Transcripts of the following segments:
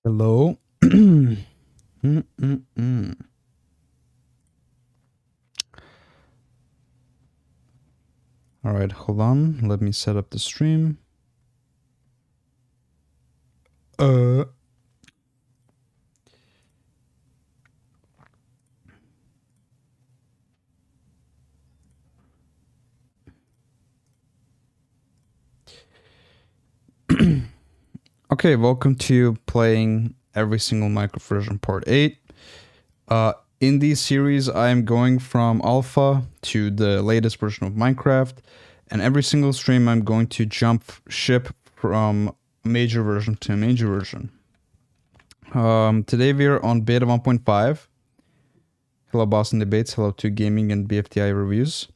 Hello. Mm-mm-mm. All right, hold on. Let me set up the stream. Uh. Okay, welcome to playing every single Minecraft version part 8. In this series, I'm going from alpha to the latest version of Minecraft, and every single stream I'm going to jump ship from major version to major version. Today we're on beta 1.5. Hello Boston Debates, hello to Gaming and BFTI Reviews.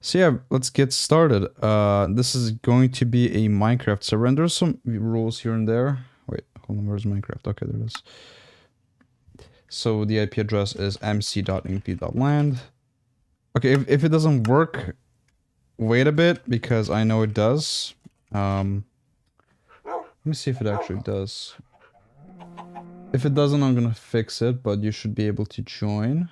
So yeah, let's get started. This is going to be a Minecraft server, and there's some rules here and there. Wait, hold on, where's Minecraft? Okay, there it is. So the IP address is mc.infi.land. Okay, if it doesn't work, wait a bit, because I know it does. Let me see if it actually does. If it doesn't, I'm gonna fix it, but you should be able to join.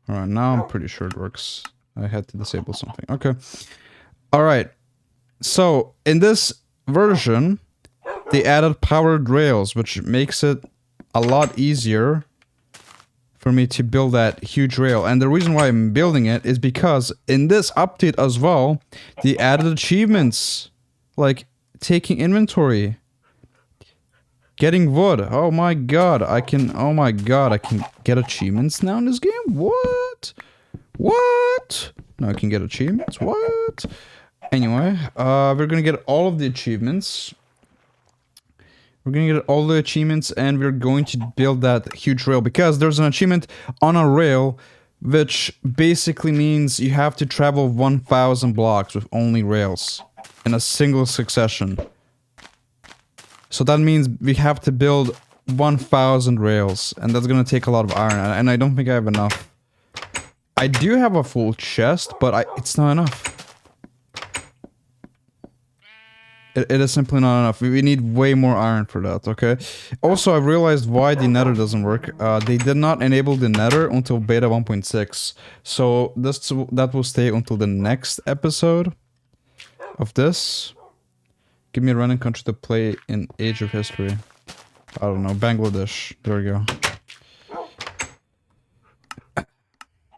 Alright, now I'm pretty sure it works. I had to disable something. Okay. Alright. So, in this version, they added powered rails, which makes it a lot easier for me to build that huge rail. And the reason why I'm building it is because in this update as well, they added achievements. Like, taking inventory. Getting wood. Oh my god, I can get achievements now in this game? What? What? No, I can get achievements? What? Anyway, we're gonna get all of the achievements. We're gonna get all the achievements, and we're going to build that huge rail, because there's an achievement on a rail, which basically means you have to travel 1,000 blocks with only rails in a single succession. So that means we have to build 1,000 rails, and that's gonna take a lot of iron, and I don't think I have enough. I do have a full chest, but it's not enough. It is simply not enough. We need way more iron for that, okay? Also, I realized why the nether doesn't work. They did not enable the nether until beta 1.6. So that will stay until the next episode of this. Give me a running country to play in Age of History. I don't know, Bangladesh. There we go. Let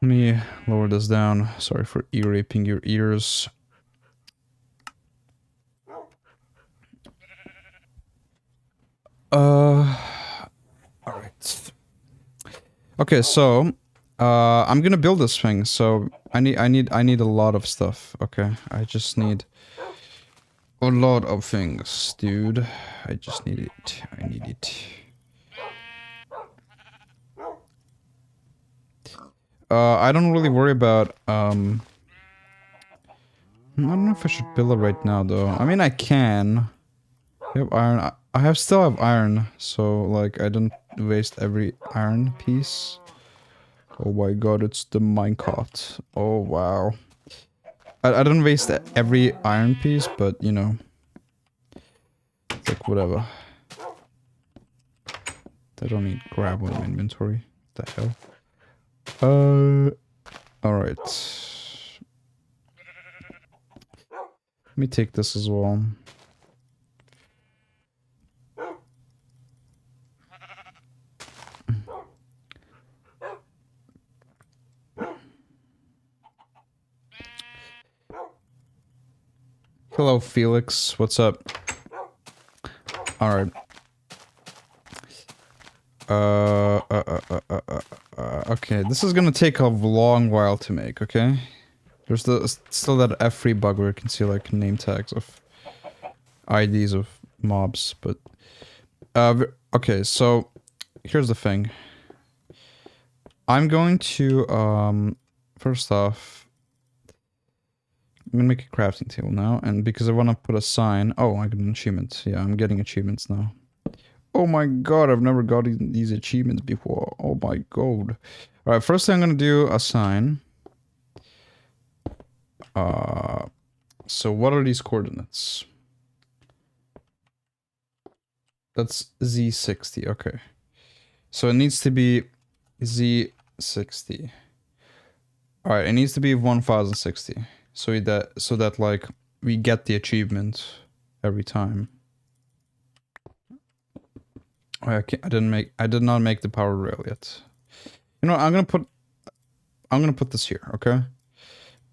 me lower this down. Sorry for ear-raping your ears. Alright. Okay, so I'm gonna build this thing, so I need a lot of stuff. Okay, I just need a lot of things, dude. I just need it. I need it. I don't really worry about I don't know if I should build it right now, though. I mean, I can. I have iron. I still have iron, so like I don't waste every iron piece. Oh my god, it's the minecart. Oh wow. I don't waste every iron piece, but you know, it's like whatever. I don't need grab on my inventory. What the hell? Alright. Let me take this as well. Hello, Felix. What's up? Alright. Okay, this is gonna take a long while to make, okay? There's still that F3 bug where you can see like name tags of IDs of mobs, but okay, so here's the thing. I'm going to first off, I'm gonna make a crafting table now, and because I want to put a sign. Oh, I got an achievement. Yeah, I'm getting achievements now. Oh my god, I've never got these achievements before. Oh my god. Alright, first thing I'm gonna do, assign. So what are these coordinates? That's Z60, okay. So it needs to be Z60. Alright, it needs to be 1060. So that like we get the achievement every time. I did not make the power rail yet. You know, I'm gonna put this here, okay?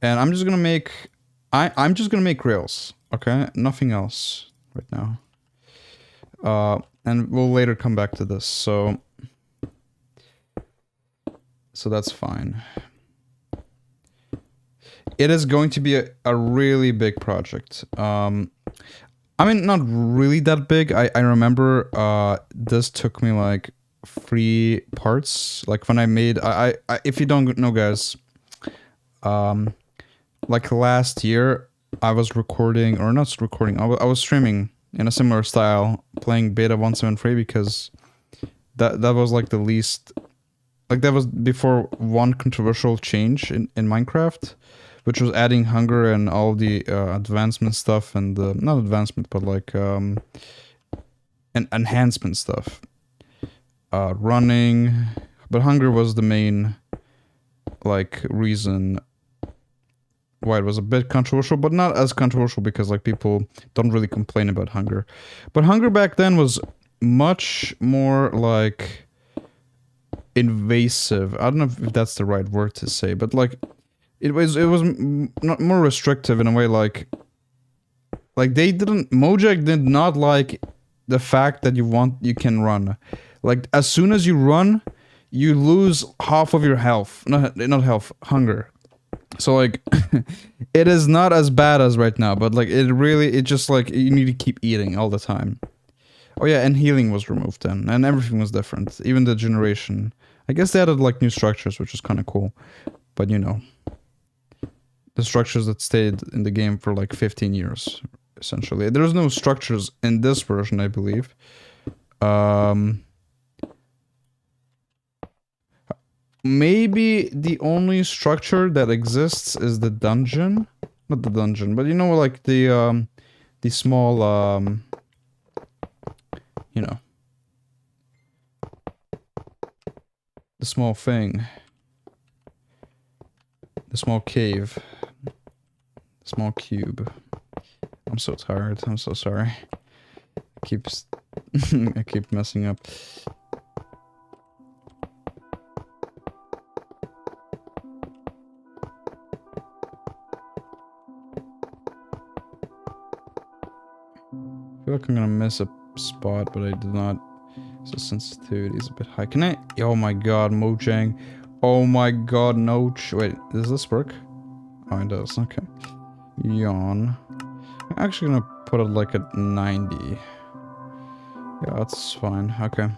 And I'm just gonna make I'm just gonna make rails, okay? Nothing else right now. And we'll later come back to this, so that's fine. It is going to be a really big project. I mean, not really that big. I remember this took me like 3 parts. Like when I made, I if you don't know, guys, like last year I was recording, or not recording, I was streaming in a similar style, playing beta 1.7.3 because that was like the least, like that was before one controversial change in Minecraft, which was adding hunger and all the advancement stuff and not advancement, but like an enhancement stuff. Running, but hunger was the main like reason why it was a bit controversial, but not as controversial because like people don't really complain about hunger. But hunger back then was much more like invasive. I don't know if that's the right word to say, but like it was not more restrictive in a way. Like Mojang did not like the fact that you can run. Like as soon as you run, you lose half of your health. Not health, hunger. So like it is not as bad as right now, but like it just like you need to keep eating all the time. Oh yeah, and healing was removed then, and everything was different. Even the generation. I guess they added like new structures, which is kind of cool. But you know, the structures that stayed in the game for like 15 years, essentially. There's no structures in this version, I believe. Maybe the only structure that exists is the dungeon. Not the dungeon, but you know, like the small, you know, the small thing. The small cave. The small cube. I'm so tired. I'm so sorry. I keep messing up. I feel like I'm gonna miss a spot, but I did not. So sensitivity is a bit high. Can I? Oh my god, Mojang. Oh my god, no. Wait, does this work? Oh, it does. Okay. Yawn. I'm actually gonna put it like at 90. Yeah, that's fine. Okay.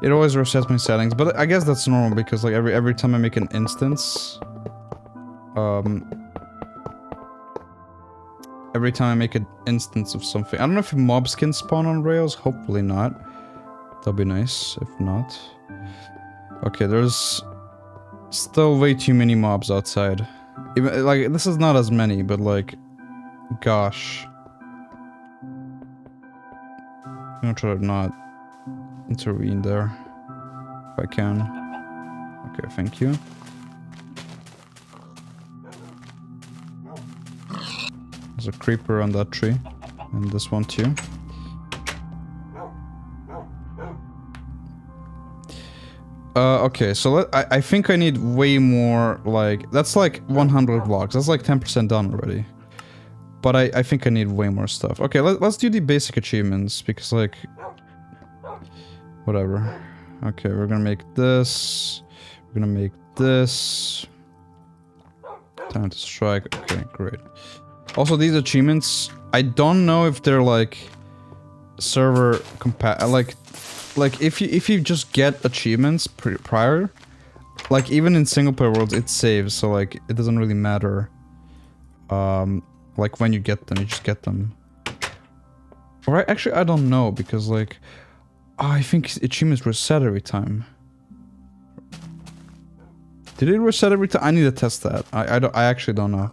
It always resets my settings, but I guess that's normal because like every time I make an instance, every time I make an instance of something. I don't know if mobs can spawn on rails. Hopefully not. That'll be nice if not. Okay, there's still way too many mobs outside. Even, like, this is not as many, but like, gosh. I'm gonna try to not intervene there. If I can. Okay, thank you. There's a creeper on that tree. And this one too. Okay, so I think I need way more, like, that's like 100 blocks. That's like 10% done already. But I think I need way more stuff. Okay, let's do the basic achievements, because like, whatever. Okay, we're gonna make this. We're gonna make this. Time to strike. Okay, great. Also, these achievements, I don't know if they're like server like if you just get achievements prior, like even in single player worlds it saves, so like it doesn't really matter like when you get them, you just get them. Or actually, I don't know, because, like... I think achievements reset every time. Did it reset every time? I need to test that. I actually don't know.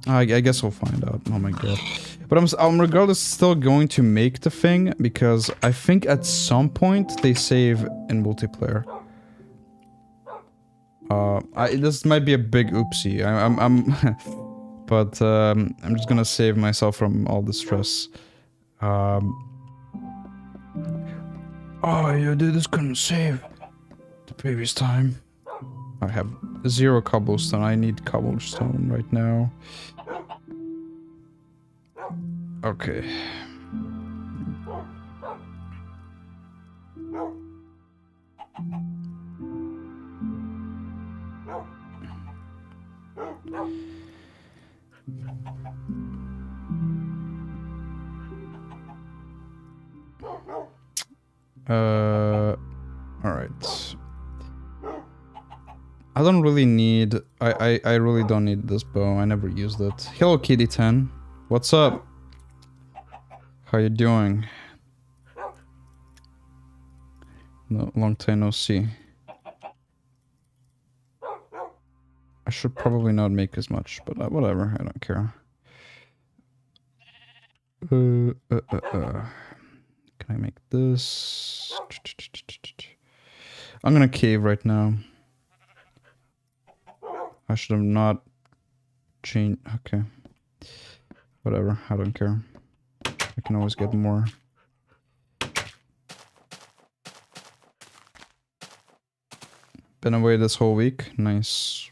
I guess we'll find out. Oh my god. But I'm regardless still going to make the thing, because I think at some point they save in multiplayer. This might be a big oopsie. But I'm just gonna save myself from all the stress. Oh yeah, dude, this couldn't save the previous time. I have 0 cobblestone. I need cobblestone right now. Okay. Alright. I don't really need... I really don't need this bow. I never used it. Hello, Kitty 10. What's up? How you doing? No, long time no see. I should probably not make as much, but whatever. I don't care. Can I make this? I'm gonna cave right now. I should have not changed. Okay. Whatever. I don't care. I can always get more. Been away this whole week. Nice.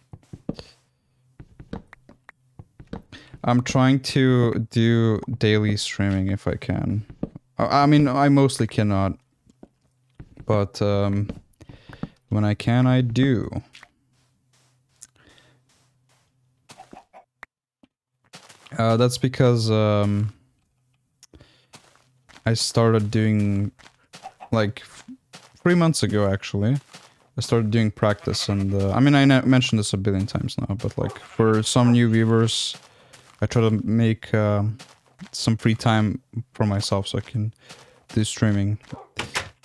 I'm trying to do daily streaming if I can. I mean, I mostly cannot. But when I can, I do. That's because I started doing, like, 3 months ago, actually. I started doing practice, and I mean, I mentioned this a billion times now, but like, for some new viewers, I try to make some free time for myself so I can do streaming.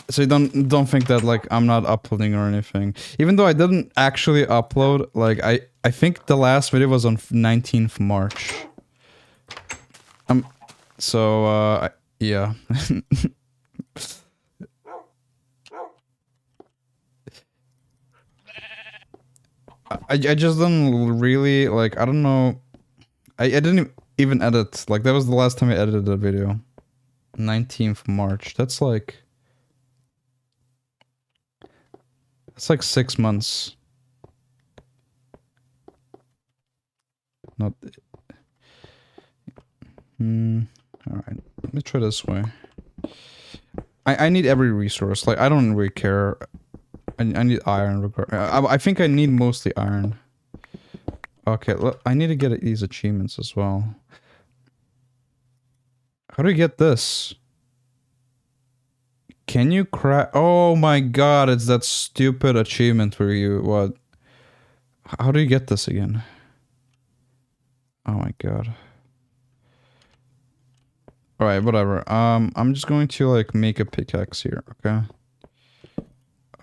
So you don't think that, like, I'm not uploading or anything. Even though I didn't actually upload, like, I think the last video was on 19th March. So, yeah. I just don't really, like, I don't know. I didn't even edit. Like, that was the last time I edited a video. 19th March. That's like 6 months. Not... Alright. Let me try this way. I need every resource. Like, I don't really care. I need iron. I think I need mostly iron. Okay, look, I need to get these achievements as well. How do you get this? Can you crack? Oh my god, it's that stupid achievement where you... What? How do you get this again? Oh my god. Alright, whatever. I'm just going to, like, make a pickaxe here, okay?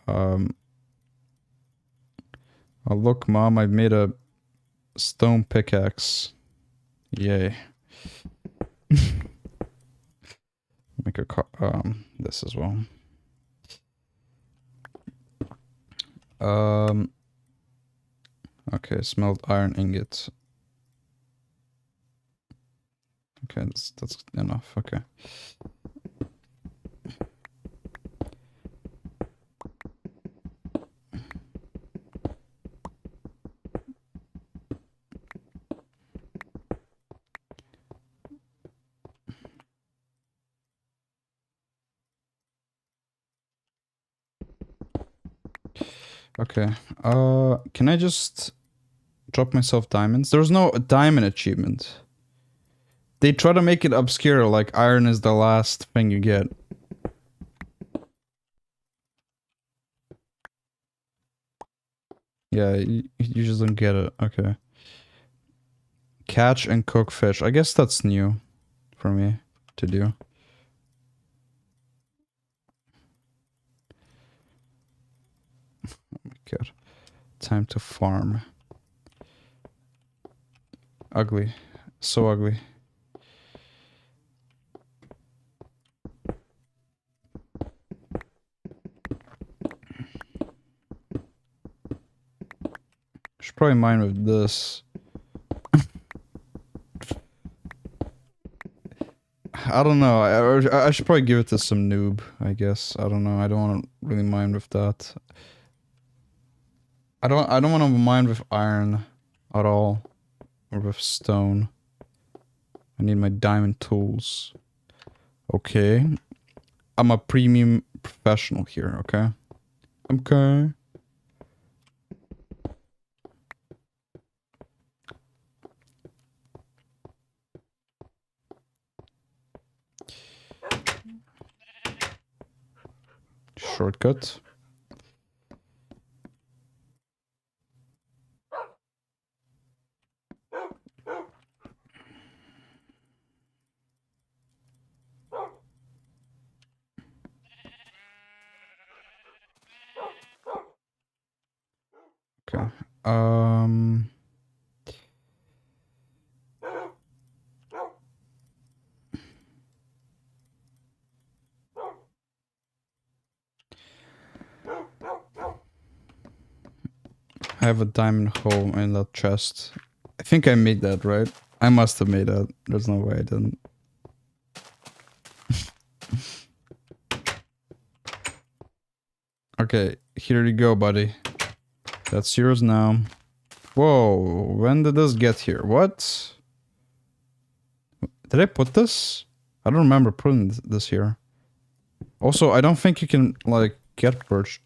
Oh, look, Mom, I made a stone pickaxe. Yay. Make a this as well. Okay, smelt iron ingot. Okay, that's enough. Okay. Okay. Can I just drop myself diamonds? There's no diamond achievement. They try to make it obscure, like iron is the last thing you get. Yeah, you just don't get it. Okay. Catch and cook fish. I guess that's new for me to do. cat. Time to farm. Ugly. So ugly. Should probably mine with this. I don't know. I should probably give it to some noob, I guess. I don't know. I don't want to really mine with that. I don't want to mine with iron at all. Or with stone. I need my diamond tools. Okay. I'm a premium professional here, okay? Okay. Shortcut. Okay. I have a diamond hole in that chest. I think I made that, right? I must have made that. There's no way I didn't. Okay, here you go, buddy. That's yours now. Whoa, when did this get here? What? Did I put this? I don't remember putting this here. Also, I don't think you can, like, get birch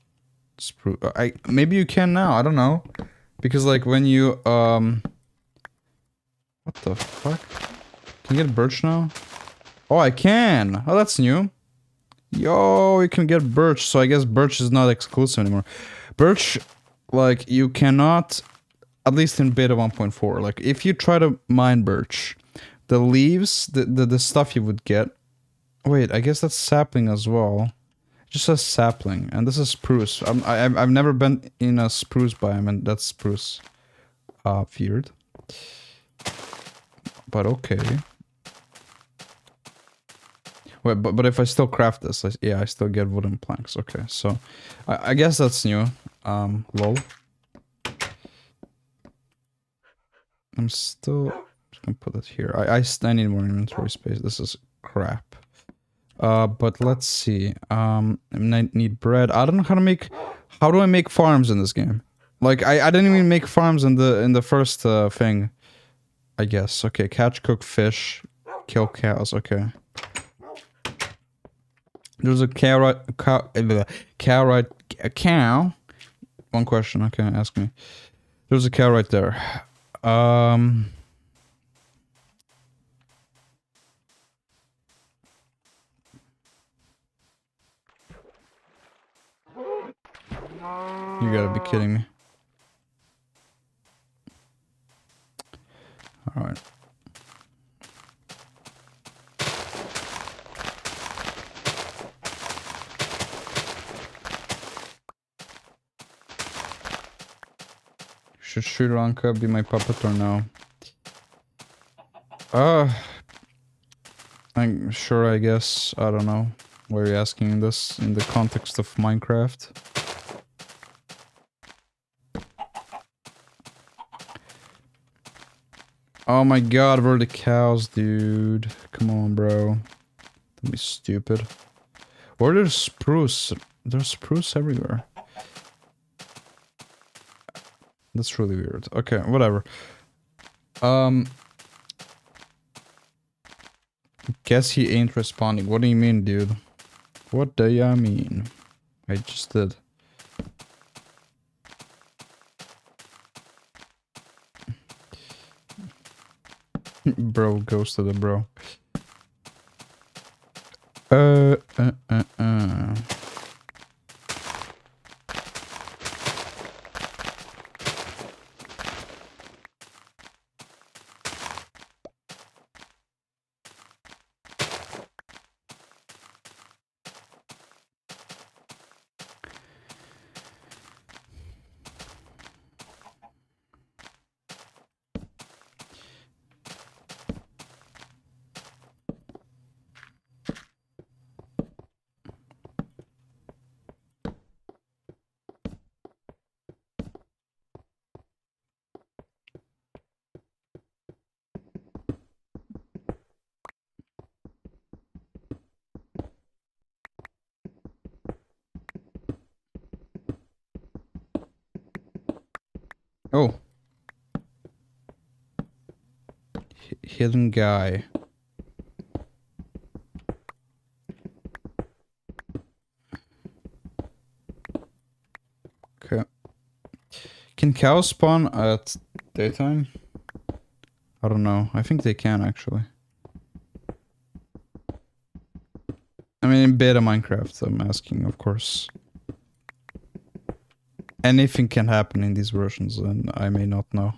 spruce. Maybe you can now, I don't know. Because, like, when you, what the fuck? Can you get birch now? Oh, I can! Oh, that's new. Yo, you can get birch, so I guess birch is not exclusive anymore. Birch, like, you cannot, at least in beta 1.4, like, if you try to mine birch, the leaves, the stuff you would get... Wait, I guess that's sapling as well. It just says sapling, and this is spruce. I've never been in a spruce biome, and that's spruce. Weird. But okay. Wait, but if I still craft this, yeah, I still get wooden planks. Okay, so I guess that's new. Lol. I'm still just gonna put it here. I need more inventory space. This is crap. But let's see. I need bread. I don't know how to make. How do I make farms in this game? Like I didn't even make farms in the first thing. I guess. Okay, catch, cook fish, kill cows. Okay. There's a cow. One question. Okay, ask me. There's a cow right there. You gotta be kidding me. Alright. Should Sri Lanka be my puppet or no? I'm sure, I guess. I don't know. Why are you asking this in the context of Minecraft? Oh my god, where are the cows, dude? Come on, bro. Don't be stupid. Or there's spruce. There's spruce everywhere. That's really weird. Okay, whatever. Guess he ain't responding. What do you mean, dude? What do ya mean? I just did. Bro goes to the bro. Oh. Hidden guy. Okay. Can cows spawn at daytime? I don't know. I think they can, actually. I mean, in beta Minecraft, I'm asking, of course. Anything can happen in these versions, and I may not know.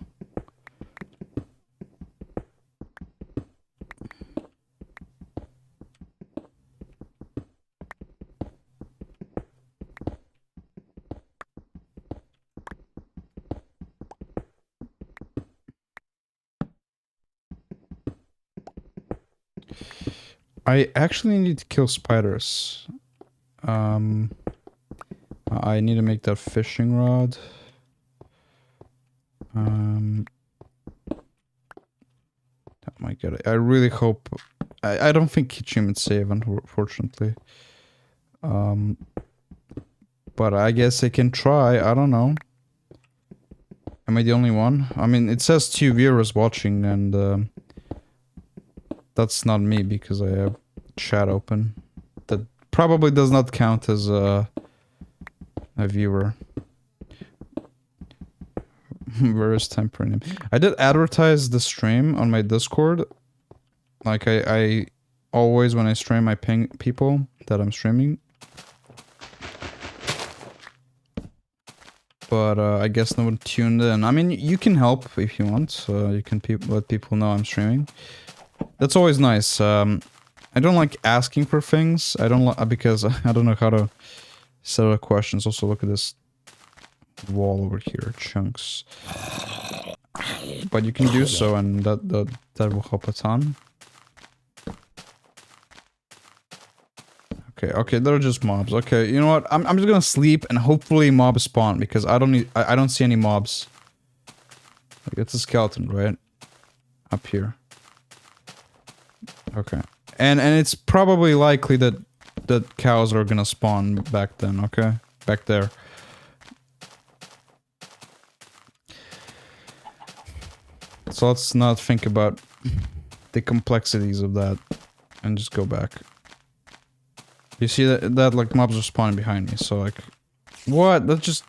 I actually need to kill spiders. I need to make that fishing rod. That might get it. I really hope... I don't think Kichiman's safe, unfortunately. But I guess I can try. I don't know. Am I the only one? I mean, it says 2 viewers watching, and that's not me because I have chat open. That probably does not count as a viewer. Where is Temporary? I did advertise the stream on my Discord. Like, I always, when I stream, I ping people that I'm streaming. But I guess no one tuned in. I mean, you can help if you want. You can let people know I'm streaming. That's always nice. I don't like asking for things. I don't like because I don't know how to set up questions. Also, look at this wall over here, chunks. But you can do so, and that will help a ton. Okay, they're just mobs. Okay, you know what? I'm just gonna sleep and hopefully mobs spawn because I don't see any mobs. Like, it's a skeleton, right? Up here. Okay. And it's probably likely that cows are gonna spawn back then, okay? Back there. So let's not think about the complexities of that and just go back. You see that like mobs are spawning behind me, so like... What? That just...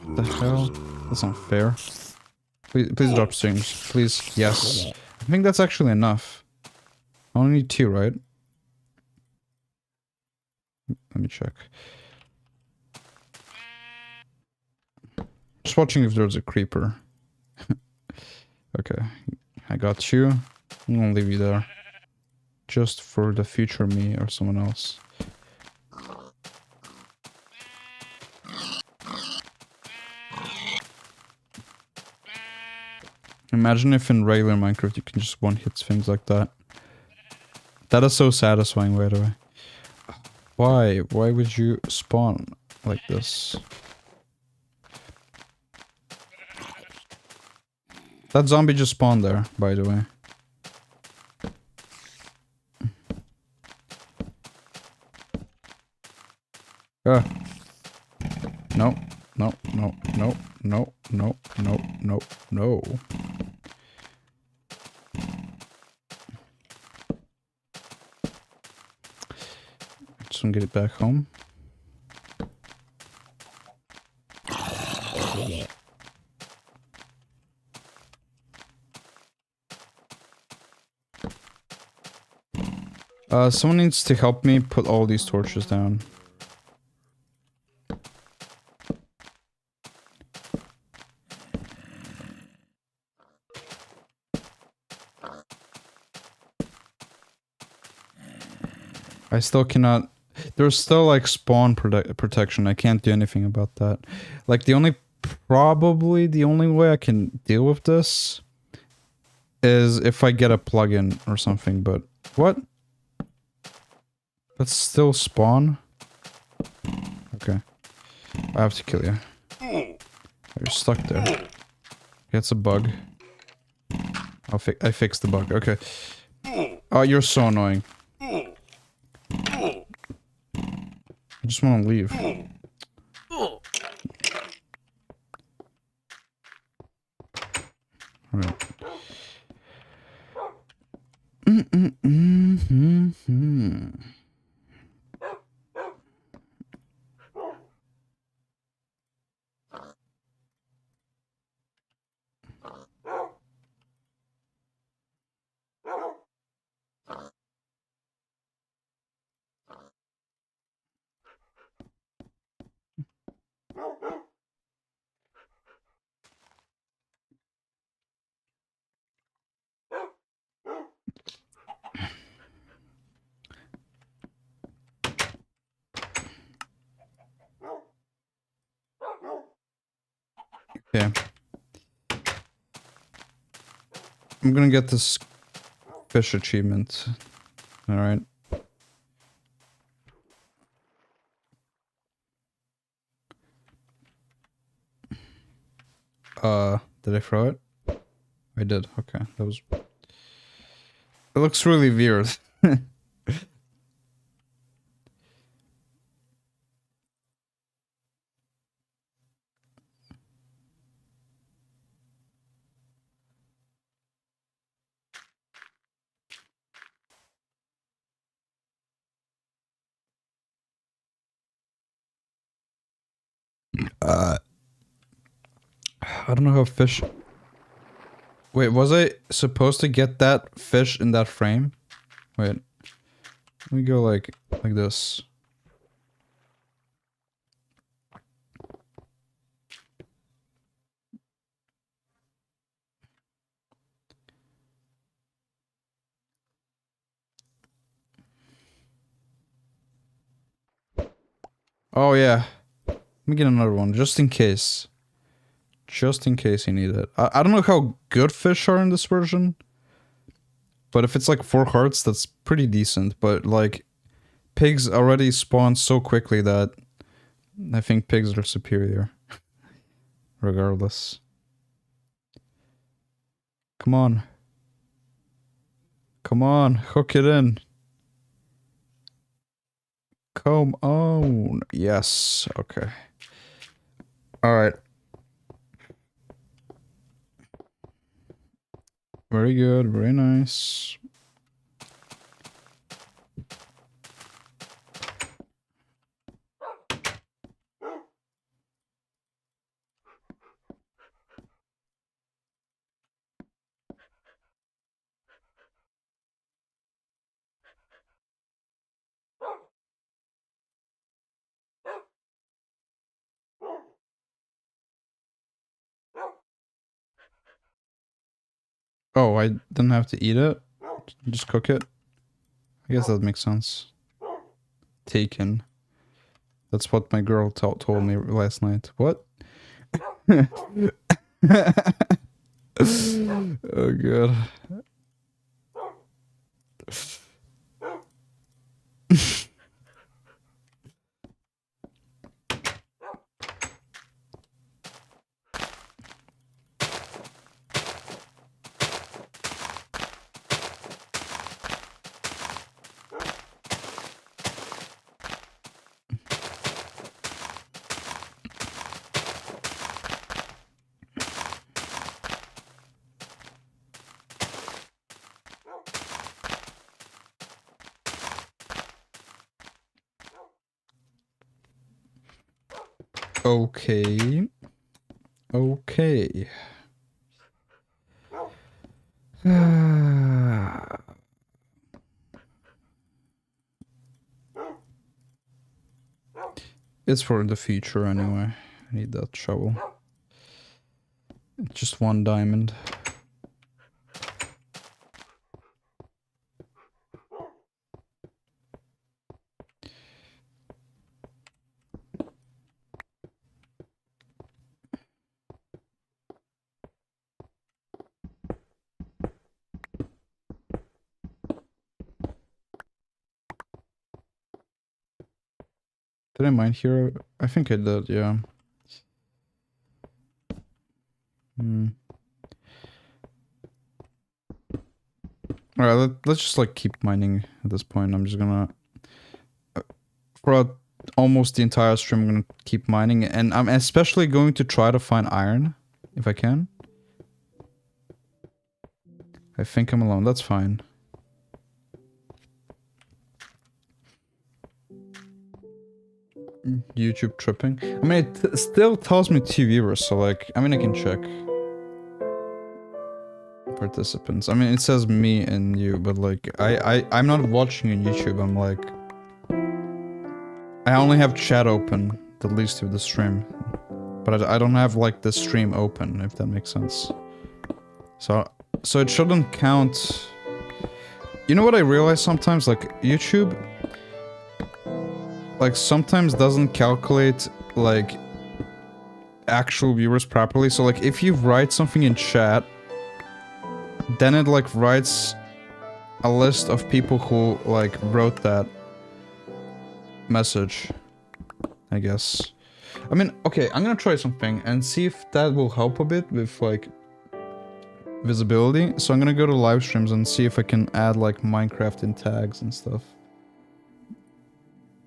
What the hell? That's not fair. Please drop streams. Please. Yes. I think that's actually enough. I only need 2, right? Let me check. Just watching if there's a creeper. Okay. I got you. I'm gonna leave you there. Just for the future me or someone else. Imagine if in regular Minecraft you can just one-hit things like that. That is so satisfying, by the way. Why? Why would you spawn like this? That zombie just spawned there, by the way. Ah. No, no, no, no, no, no, no, no, no. Just want to get it back home. Someone needs to help me put all these torches down. I still cannot... There's still like spawn protection. I can't do anything about that. Like probably the only way I can deal with this is if I get a plugin or something, but... What? That's still spawn? Okay. I have to kill you. You're stuck there. It's a bug. I fixed the bug. Okay. Oh, you're so annoying. I just want to leave. Okay. I'm gonna get this fish achievement. Alright. Did I throw it? I did. Okay, that was... It looks really weird. I don't know how fish... Wait, was I supposed to get that fish in that frame? Wait. Let me go like this. Oh yeah. Let me get another one, just in case. Just in case you need it. I don't know how good fish are in this version. But if it's like 4 hearts, that's pretty decent. But like, pigs already spawn so quickly that I think pigs are superior. Regardless. Come on. Come on, hook it in. Come on. Yes, okay. Alright. Very good, very nice. Oh, I didn't have to eat it? Just cook it? I guess that makes sense. Taken. That's what my girl told me last night. What? Oh god. Okay. Okay. It's for the future anyway. I need that shovel. Just 1 diamond. Did I mine here? I think I did, yeah. Alright, let's just like keep mining at this point. I'm just gonna... throughout almost the entire stream, I'm gonna keep mining. And I'm especially going to try to find iron, if I can. I think I'm alone, that's fine. YouTube tripping. I mean, it still tells me 2 viewers, so like, I mean, I can check. Participants. I mean, it says me and you, but like, I'm not watching on YouTube. I'm like, I only have chat open, the least of the stream. But I don't have like the stream open, if that makes sense. So it shouldn't count. You know what I realize sometimes? Like, YouTube, like, sometimes doesn't calculate, like, actual viewers properly. So, like, if you write something in chat, then it, like, writes a list of people who, like, wrote that message, I guess. I mean, okay, I'm gonna try something and see if that will help a bit with, like, visibility. So I'm gonna go to live streams and see if I can add, like, Minecraft in tags and stuff.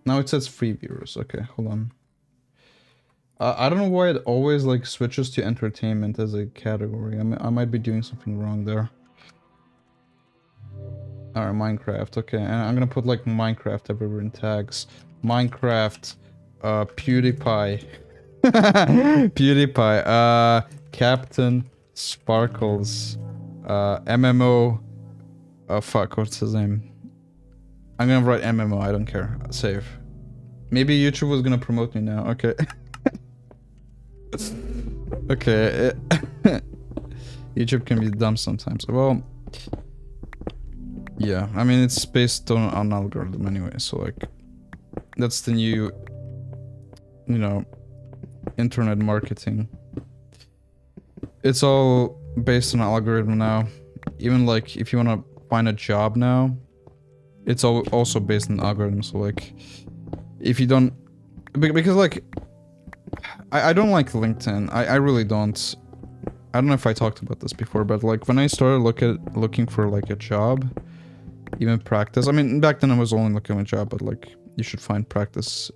Now it says 3 viewers. Okay, hold on. I don't know why it always, like, switches to entertainment as a category. I might be doing something wrong there. Alright, Minecraft. Okay, and I'm gonna put, like, Minecraft everywhere in tags. Minecraft, PewDiePie. PewDiePie, Captain Sparkles, MMO, fuck, what's his name? I'm gonna write MMO, I don't care. Save. Maybe YouTube was gonna promote me now, okay. Okay, YouTube can be dumb sometimes. Well, yeah, I mean, it's based on algorithm anyway, so like, that's the new, you know, internet marketing. It's all based on algorithm now. Even like, if you want to find a job now, it's also based on algorithms. So like, if you don't, because like, I don't like LinkedIn. I really don't. I don't know if I talked about this before, but like when I started looking for like a job, even practice. I mean, back then I was only looking for a job, but like you should find practice.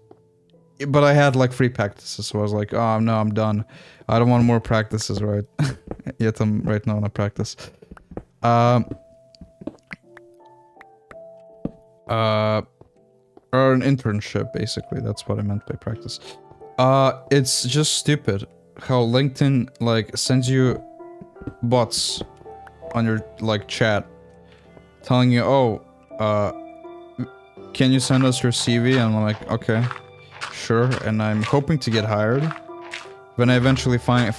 But I had like 3 practices, so I was like, oh no, I'm done. I don't want more practices, right? Yet I'm right now on a practice. Or an internship, basically. That's what I meant by practice. It's just stupid how LinkedIn, like, sends you bots on your, like, chat telling you, oh, can you send us your CV? And I'm like, okay, sure. And I'm hoping to get hired. When I eventually find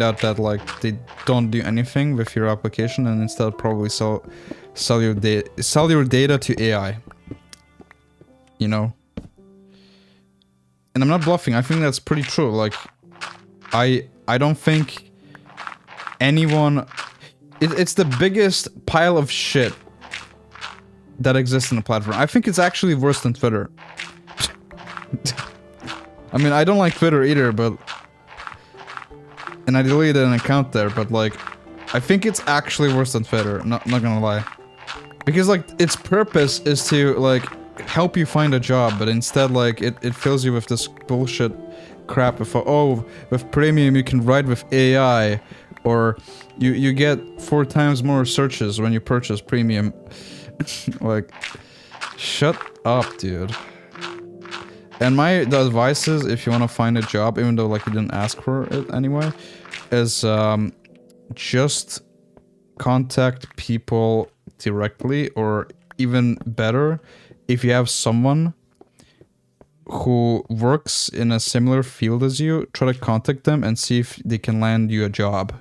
out that, like, they don't do anything with your application and instead probably sell your data to AI. You know? And I'm not bluffing, I think that's pretty true. Like, I don't think anyone... It's the biggest pile of shit that exists in the platform. I think it's actually worse than Twitter. I mean, I don't like Twitter either, but... And I deleted an account there, but like... I think it's actually worse than Twitter, not gonna lie. Because like, its purpose is to like... help you find a job, but instead like it fills you with this bullshit crap of, oh, with premium you can write with AI, or you get 4 times more searches when you purchase premium. Like, shut up, dude. And the advice is, if you want to find a job, even though like you didn't ask for it anyway, is just contact people directly, or even better, if you have someone who works in a similar field as you, try to contact them and see if they can land you a job.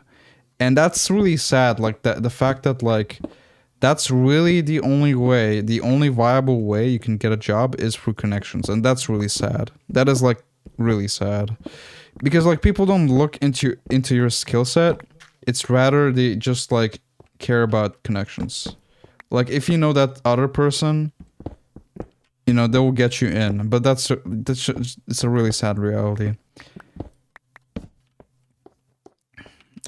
And that's really sad, like the fact that like, that's really the only way, the only viable way you can get a job is through connections. And that's really sad. That is like, really sad. Because like, people don't look into your skill set. It's rather they just like, care about connections. Like, if you know that other person, you know, they will get you in, but it's a really sad reality.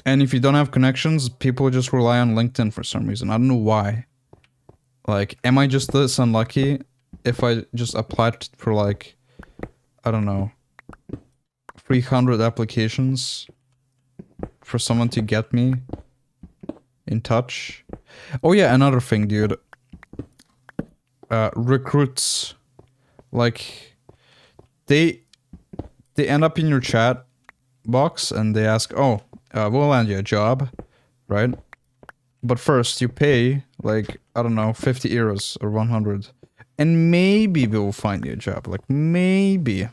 And if you don't have connections, people just rely on LinkedIn for some reason. I don't know why. Like, am I just this unlucky if I just applied for like, I don't know, 300 applications for someone to get me in touch? Oh yeah, another thing, dude. Recruits, like, they end up in your chat box and they ask, oh, we'll land you a job, right? But first you pay like, I don't know, 50 euros or 100, and maybe we'll find you a job. Like maybe.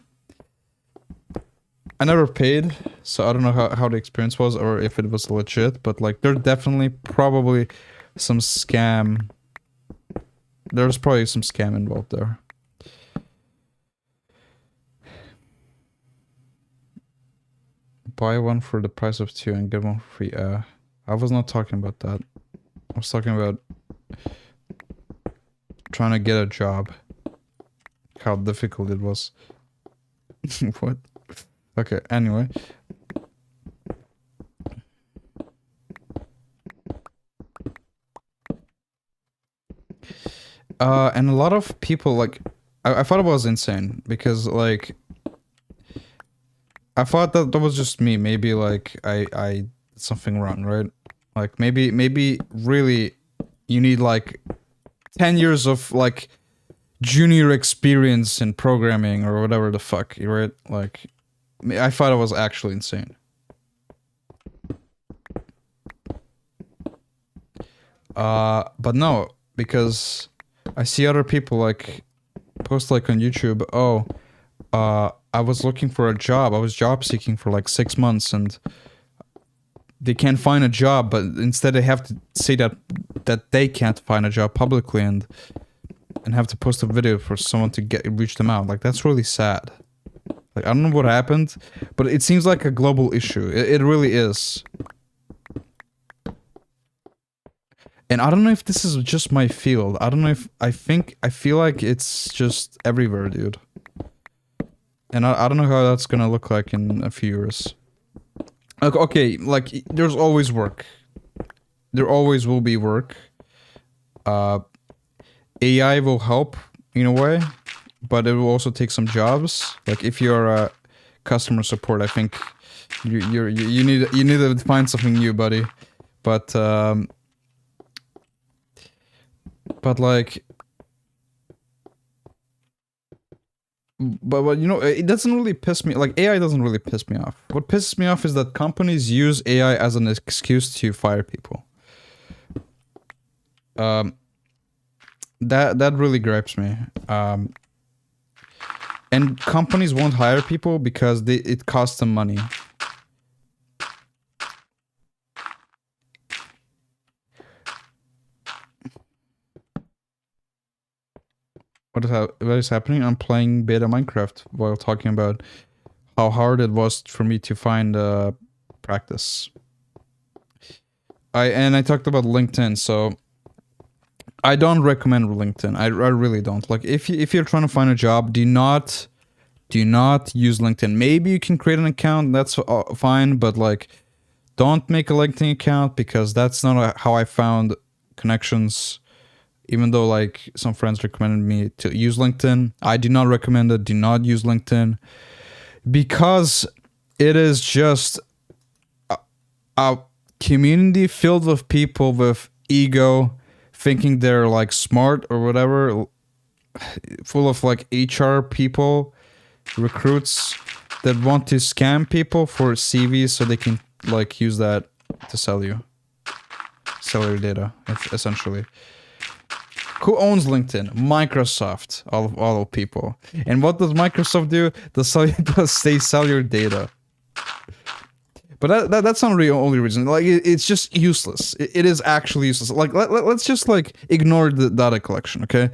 I never paid, so I don't know how the experience was or if it was legit, but like there's definitely probably some scam. There's probably some scam involved there. Buy one for the price of two and get one for free. I was not talking about that. I was talking about trying to get a job. How difficult it was. What? Okay, anyway. And a lot of people, like, I thought it was insane, because, like, I thought that was just me. Maybe, like, I did something wrong, right? Like, maybe really you need, like, 10 years of, like, junior experience in programming or whatever the fuck, right? Like, I thought it was actually insane. But no, because I see other people, like, post, like, on YouTube, oh, I was looking for a job. I was job seeking for, like, 6 months, and they can't find a job, but instead they have to say that they can't find a job publicly and have to post a video for someone to reach them out. Like, that's really sad. Like, I don't know what happened, but it seems like a global issue. It really is. And I don't know if this is just my field. I don't know if... I feel like it's just everywhere, dude. And I don't know how that's gonna look like in a few years. Okay, like, there's always work. There always will be work. AI will help, in a way. But it will also take some jobs. Like, if you're a customer support, I think you need to find something new, buddy. But like, but you know, it doesn't really piss me. Like, AI doesn't really piss me off. What pisses me off is that companies use AI as an excuse to fire people. That really gripes me. And companies won't hire people because it costs them money. What is happening? I'm playing beta Minecraft while talking about how hard it was for me to find practice. I talked about LinkedIn, so I don't recommend LinkedIn. I really don't. Like, if you're trying to find a job, do not use LinkedIn. Maybe you can create an account, that's fine, but like, don't make a LinkedIn account, because that's not how I found connections. Even though, like, some friends recommended me to use LinkedIn, I do not recommend it. Do not use LinkedIn, because it is just a community filled with people with ego, thinking they're, like, smart or whatever, full of, like, HR people, recruits that want to scam people for CVs so they can, like, use that to sell your data, essentially. Who owns LinkedIn? Microsoft, all people. And what does Microsoft do? They sell your data. But that's not the only reason. Like, it's just useless. It is actually useless. Like, let's just, like, ignore the data collection, okay?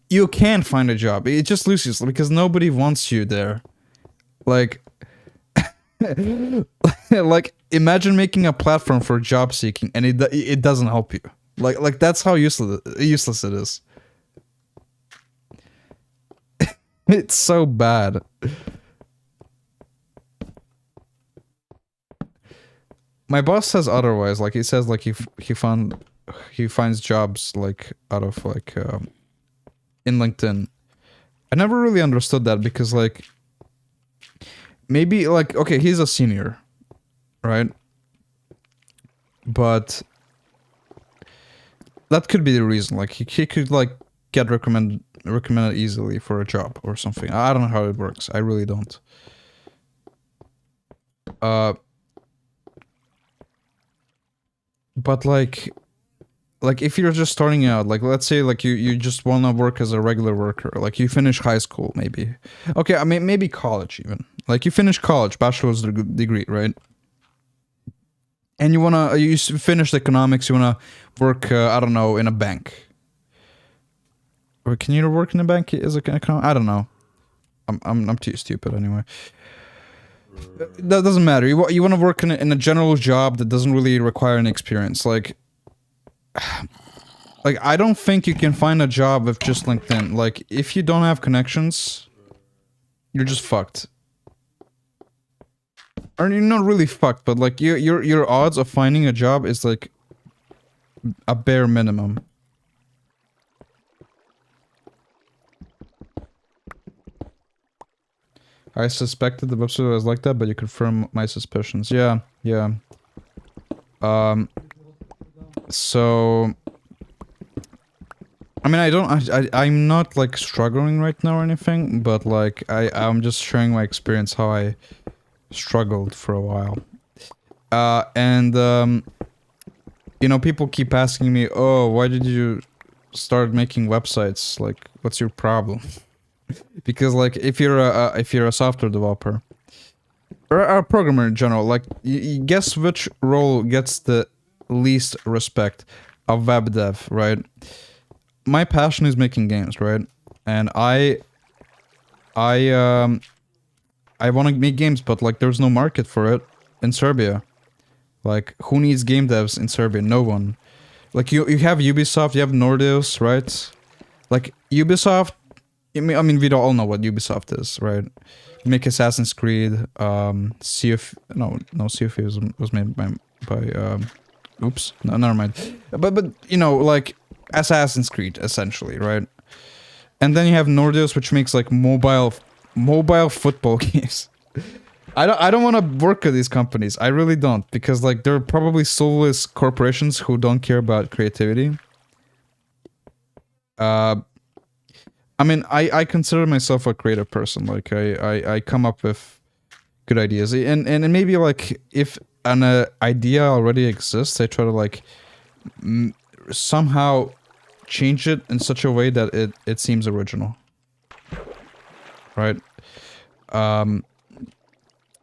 You can't find a job. It just loses because nobody wants you there. Like, like, imagine making a platform for job seeking and it doesn't help you. Like that's how useless it is. It's so bad. My boss says otherwise. Like, he says, like, he finds jobs, like, out of, like, in LinkedIn. I never really understood that, because, like, maybe, like, okay, he's a senior, right? But that could be the reason. Like, he could, like, get recommended recommended easily for a job or something. I don't know how it works. I really don't. But like if you're just starting out, like let's say like you just want to work as a regular worker, like you finish high school maybe. Okay, I mean maybe college even. Like you finish college, bachelor's degree, right? And you finished economics, you wanna work I don't know, in a bank. Or can you work in a bank as an economic? I don't know. I'm too stupid anyway. That doesn't matter. You want to work in a general job that doesn't really require any experience. Like I don't think you can find a job with just LinkedIn. Like if you don't have connections, you're just fucked. Or you're not really fucked, but like your odds of finding a job is like a bare minimum. I suspected the website was like that, but you confirm my suspicions. Yeah, yeah. So I mean, I'm not like struggling right now or anything, but like I'm just sharing my experience how I struggled for a while. You know, people keep asking me, "Oh, why did you start making websites? Like, what's your problem?" Because like if you're a software developer or a programmer in general, like you guess which role gets the least respect? A web dev, right? My passion is making games, right? And I want to make games, but like there's no market for it in Serbia. Like who needs game devs in Serbia? No one. Like you have Ubisoft, you have Nordeus, right? Like Ubisoft. I mean, we all know what Ubisoft is, right? You make Assassin's Creed, Sea of... No, Sea of Thieves was made by oops, no, never mind. But you know, like Assassin's Creed, essentially, right? And then you have Nordeus, which makes like mobile football games. I don't want to work at these companies. I really don't, because like they're probably soulless corporations who don't care about creativity. I mean, I consider myself a creative person. Like I come up with good ideas, and maybe like if an idea already exists, I try to like somehow change it in such a way that it seems original, right?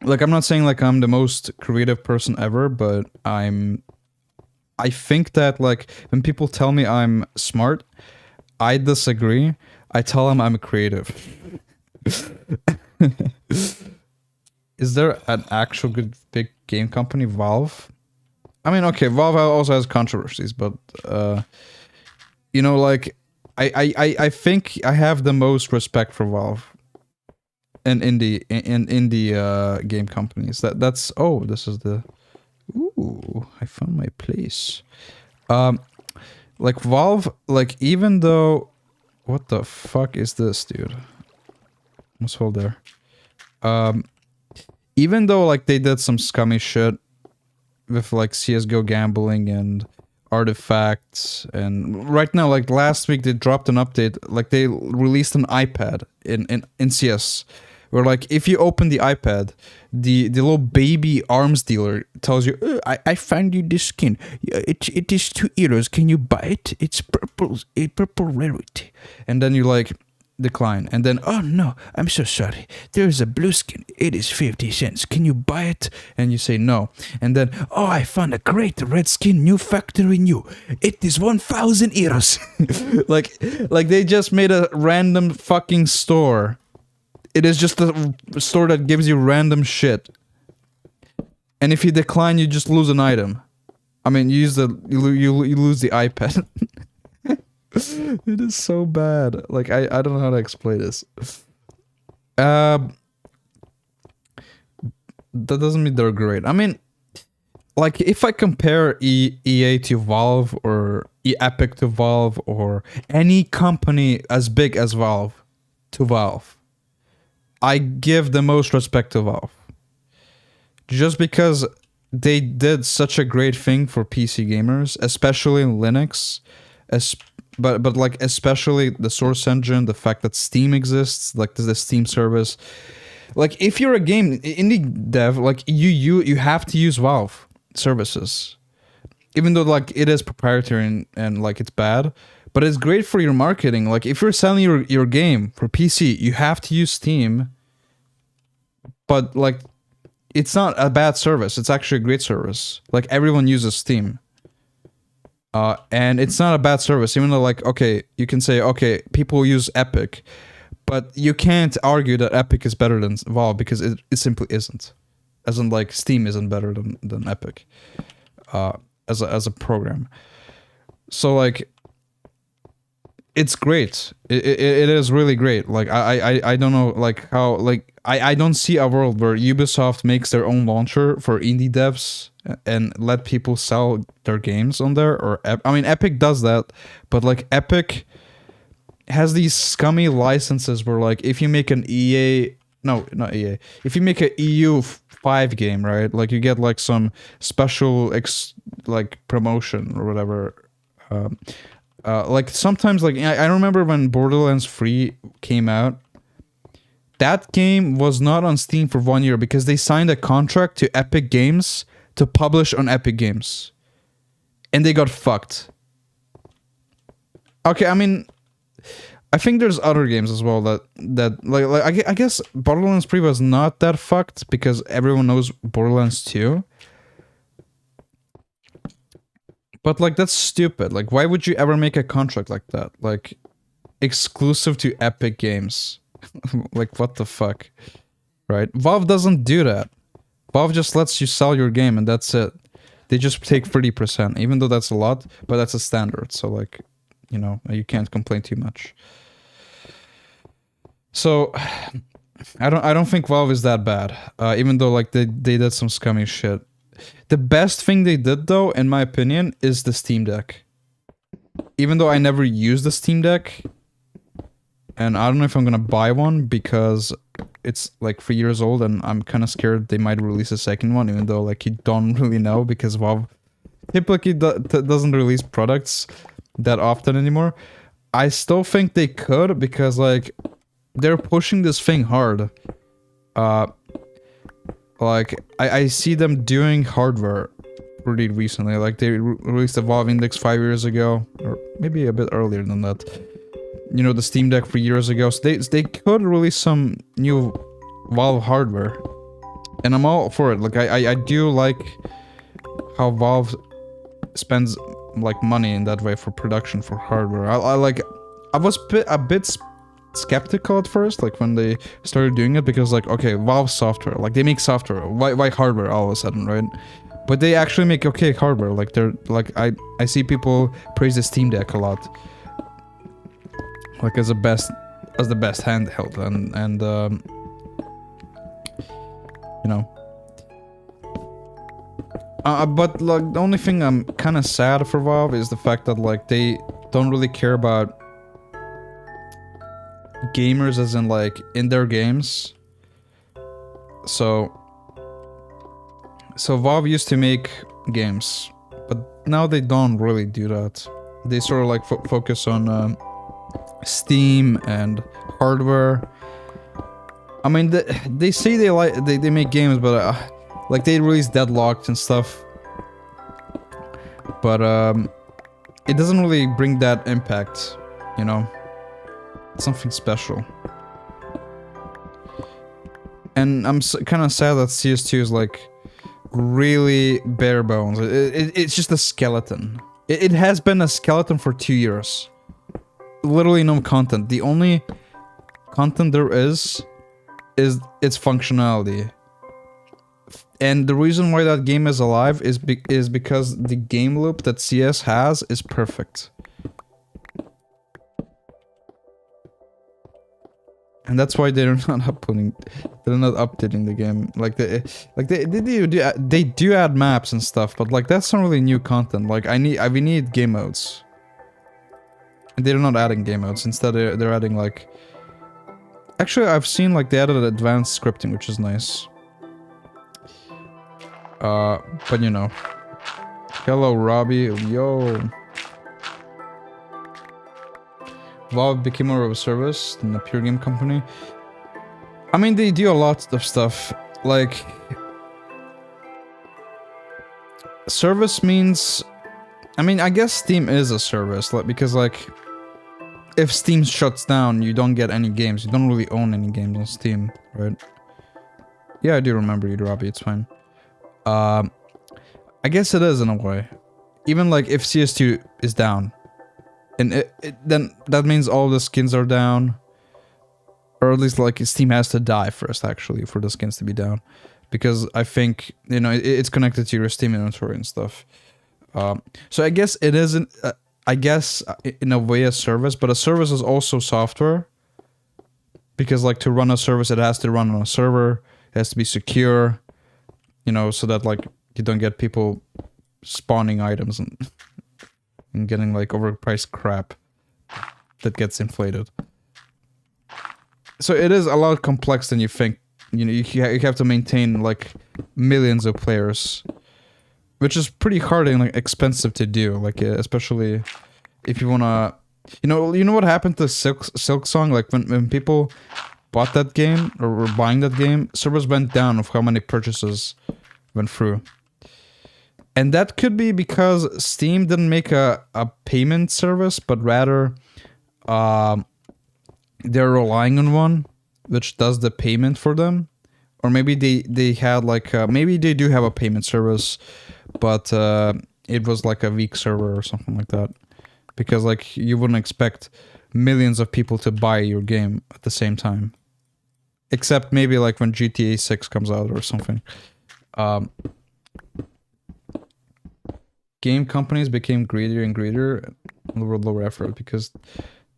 Like I'm not saying like I'm the most creative person ever, but I think that like when people tell me I'm smart, I disagree. I tell them I'm creative. Is there an actual good big game company, Valve? I mean, okay, Valve also has controversies, but you know, like I think I have the most respect for Valve and indie game companies. That's oh, this is the ooh, I found my place. Like Valve, like even though. What the fuck is this, dude? Let's hold there. Even though like they did some scummy shit with like CSGO gambling and artifacts, and right now like last week they dropped an update, like they released an iPad in CS, where like if you open the iPad, the little baby arms dealer tells you, I found you this skin. It is €2. Can you buy it? It's purple rarity. And then you like decline. And then, oh no, I'm so sorry. There's a blue skin. It is 50 cents. Can you buy it? And you say no. And then, oh, I found a great red skin, new factory new. It is €1,000. like they just made a random fucking store. It is just a store that gives you random shit. And if you decline, you just lose an item. I mean, you lose the iPad. It is so bad. Like, I don't know how to explain this. That doesn't mean they're great. I mean, like, if I compare EA to Valve, or Epic to Valve, or any company as big as Valve to Valve, I give the most respect to Valve. Just because they did such a great thing for PC gamers, especially in Linux, but like especially the source engine, the fact that Steam exists, like there's the Steam service. Like if you're a game indie dev, like you have to use Valve services, even though like it is proprietary and like it's bad, but it's great for your marketing. Like if you're selling your game for PC, you have to use Steam. But like, it's not a bad service. It's actually a great service. Like everyone uses Steam. And it's not a bad service, even though like, okay, you can say, okay, people use Epic, but you can't argue that Epic is better than Valve because it simply isn't. As in like Steam isn't better than Epic as a program. So like, it's great. It is really great. Like I don't know like how like I don't see a world where Ubisoft makes their own launcher for indie devs and let people sell their games on there, or I mean Epic does that, but like Epic has these scummy licenses where like if you make an EA, no, not EA, if you make an EU5 game, right, like you get like some special like promotion or whatever. Like sometimes like I remember when Borderlands 3 came out, that game was not on Steam for 1 year because they signed a contract to Epic Games to publish on Epic Games. And they got fucked. Okay, I mean, I think there's other games as well that like I guess Borderlands 3 was not that fucked because everyone knows Borderlands 2. But like that's stupid. Like why would you ever make a contract like that? Like exclusive to Epic Games. Like what the fuck? Right? Valve doesn't do that. Valve just lets you sell your game and that's it. They just take 30%, even though that's a lot, but that's a standard. So like, you know, you can't complain too much. So I don't think Valve is that bad. Even though like they did some scummy shit. The best thing they did though, in my opinion, is the Steam Deck. Even though I never used the Steam Deck, and I don't know if I'm gonna buy one because it's like 3 years old and I'm kind of scared they might release a second one, even though like you don't really know because Valve typically doesn't release products that often anymore. I still think they could because like they're pushing this thing hard. Like I see them doing hardware pretty recently. Like they released the Valve Index 5 years ago, or maybe a bit earlier than that. You know, the Steam Deck 3 years ago. So they could release some new Valve hardware, and I'm all for it. Like I do like how Valve spends like money in that way for production for hardware. I was a bit skeptical at first, like when they started doing it, because like, okay, Valve software, like they make software, why hardware all of a sudden, right? But they actually make okay hardware. Like they're like I see people praise the Steam Deck a lot, like as the best handheld, and you know. But like the only thing I'm kind of sad for Valve is the fact that like they don't really care about gamers, as in like in their games. So Valve used to make games, but now they don't really do that. They sort of like focus on Steam and hardware. I mean, they say they make games, but like they release Deadlocked and stuff, but it doesn't really bring that impact, you know. It's something special. And I'm kind of sad that CS2 is like really bare bones. It's just a skeleton. It has been a skeleton for 2 years. Literally no content. The only content there is its functionality. And the reason why that game is alive is because the game loop that CS has is perfect. And that's why they're not updating the game. Like they do add maps and stuff, but like that's not really new content. Like we need game modes. And they're not adding game modes. Instead they're adding like, actually I've seen like they added advanced scripting, which is nice. But you know. Hello Robbie, yo. WoW became more of a service than a pure game company. I mean, they do a lot of stuff. Like, service means... I mean, I guess Steam is a service, like, because, like, if Steam shuts down, you don't get any games. You don't really own any games on Steam, right? Yeah, I do remember you, Robbie, it's fine. I guess it is in a way. Even, like, if CS2 is down, and then that means all the skins are down. Or at least, like, Steam has to die first, actually, for the skins to be down. Because I think, you know, it's connected to your Steam inventory and stuff. So I guess it isn't, I guess, in a way, a service, but a service is also software. Because, like, to run a service, it has to run on a server, it has to be secure, you know, so that, like, you don't get people spawning items and getting, like, overpriced crap that gets inflated. So it is a lot complex than you think. You know, you have to maintain, like, millions of players. Which is pretty hard and, like, expensive to do, like, especially if you wanna... You know what happened to Silk Song? Like, when people bought that game, or were buying that game, servers went down of how many purchases went through. And that could be because Steam didn't make a payment service, but rather, they're relying on one, which does the payment for them. Or maybe they had, like, maybe they do have a payment service, but it was like a weak server or something like that. Because, like, you wouldn't expect millions of people to buy your game at the same time. Except maybe, like, when GTA 6 comes out or something. Game companies became greedier and greedier and lower effort because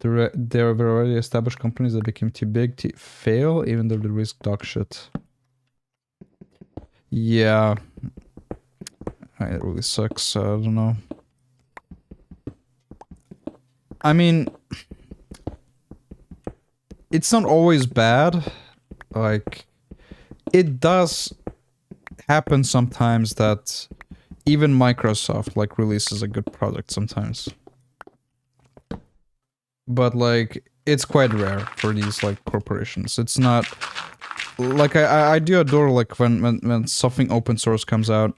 there were already established companies that became too big to fail, even though they risk dog shit. Yeah. It really sucks. I don't know. I mean, it's not always bad. Like, it does happen sometimes that even Microsoft, like, releases a good product sometimes. But, like, it's quite rare for these, like, corporations. It's not... Like, I do adore, like, when something open source comes out.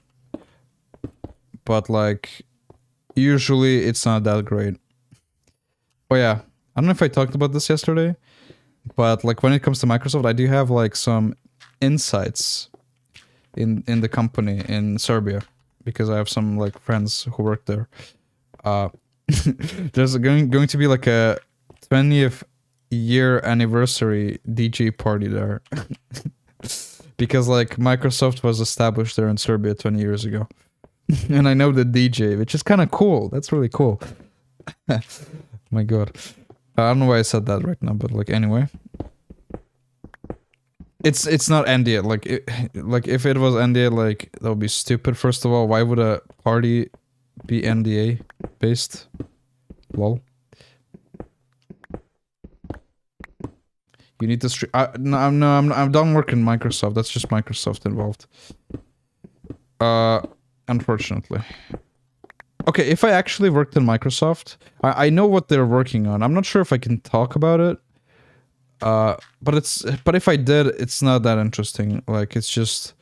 But, like, usually it's not that great. Oh yeah, I don't know if I talked about this yesterday, but, like, when it comes to Microsoft, I do have, like, some insights in the company in Serbia, because I have some, like, friends who work there. There's going to be, like, a 20th year anniversary DJ party there. Because, like, Microsoft was established there in Serbia 20 years ago. And I know the DJ, which is kind of cool. That's really cool. My god. I don't know why I said that right now, but, like, anyway. It's not NDA. Like, if it was NDA, like, that would be stupid. First of all, why would a party be NDA based? Lol. You need to stream. No, I'm done working Microsoft. That's just Microsoft involved. Unfortunately. Okay, if I actually worked in Microsoft, I know what they're working on. I'm not sure if I can talk about it. But if I did, it's not that interesting. Like, it's just...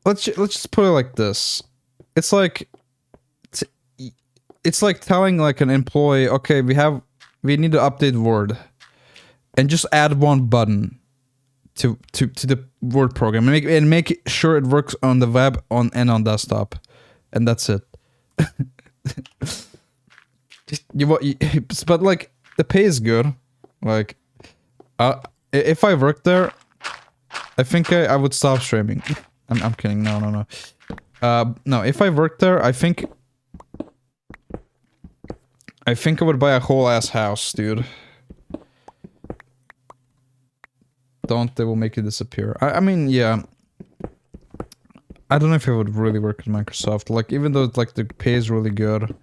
Let's just put it like this. It's like... It's like telling, like, an employee, okay, we need to update Word. And just add one button to the Word program and make sure it works on the web and on desktop, and that's it. But, like, the pay is good. Like, if I worked there, I think I would stop streaming. I'm kidding. No. No, if I worked there, I think I would buy a whole ass house, dude. They will make it disappear. I mean, yeah. I don't know if I would really work at Microsoft. Like, even though, like, the pay is really good.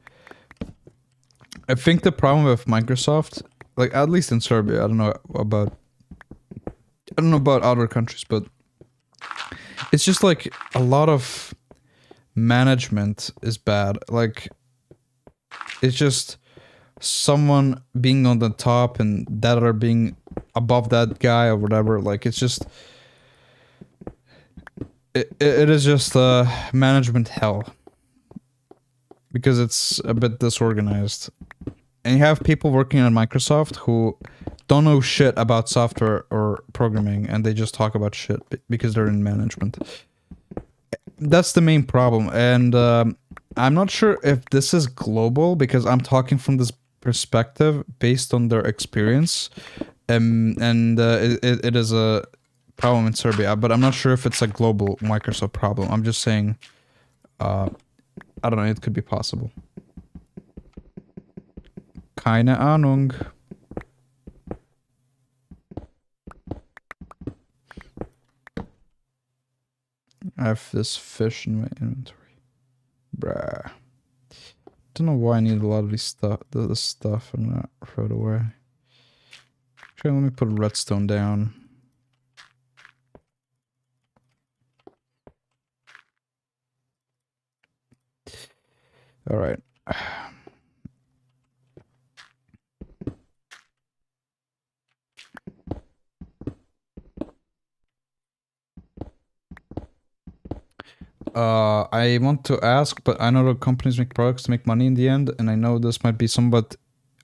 I think the problem with Microsoft, like, at least in Serbia, I don't know about other countries, but it's just, like, a lot of management is bad. Like, It's just someone being on the top and that other being above that guy or whatever. Like, it's just... It is just management hell. Because it's a bit disorganized. And you have people working at Microsoft who don't know shit about software or programming, and they just talk about shit because they're in management. That's the main problem, and I'm not sure if this is global, because I'm talking from this perspective based on their experience, and it is a problem in Serbia, but I'm not sure if it's a global Microsoft problem. I'm just saying, I don't know, it could be possible. Keine Ahnung. I have this fish in my inventory. Bruh. Don't know why I need a lot of this stuff. I'm gonna throw it away. Okay, let me put redstone down. Alright. I want to ask, but I know that companies make products to make money in the end, and I know this might be somewhat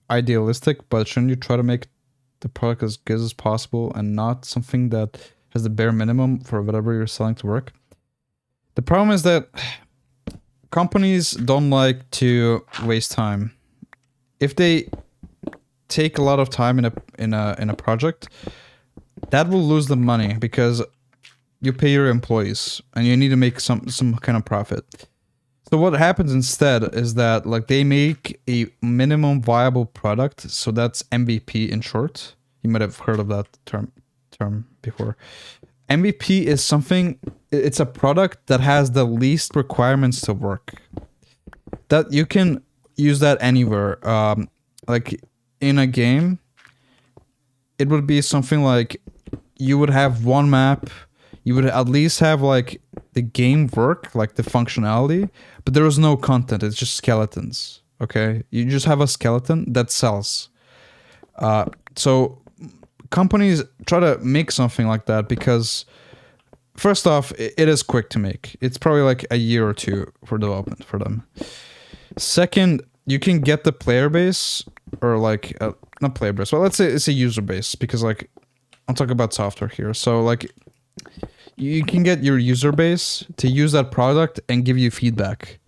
idealistic, but shouldn't you try to make the product as good as possible and not something that has the bare minimum for whatever you're selling to work? The problem is that companies don't like to waste time. If they take a lot of time in a project, that will lose the money because you pay your employees and you need to make some kind of profit. So what happens instead is that, like, they make a minimum viable product. So that's MVP in short. You might have heard of that term before. MVP is something, it's a product that has the least requirements to work. That you can use that anywhere. Like in a game, it would be something like you would have one map. You would at least have like the game work, like the functionality, but there is no content. It's just skeletons. Okay, you just have a skeleton that sells. So companies try to make something like that because, first off, it is quick to make. It's probably like a year or two for development for them. Second, you can get the player base, or like not player base. Well, let's say it's a user base, because like I'm talking about software here. So like, you can get your user base to use that product and give you feedback.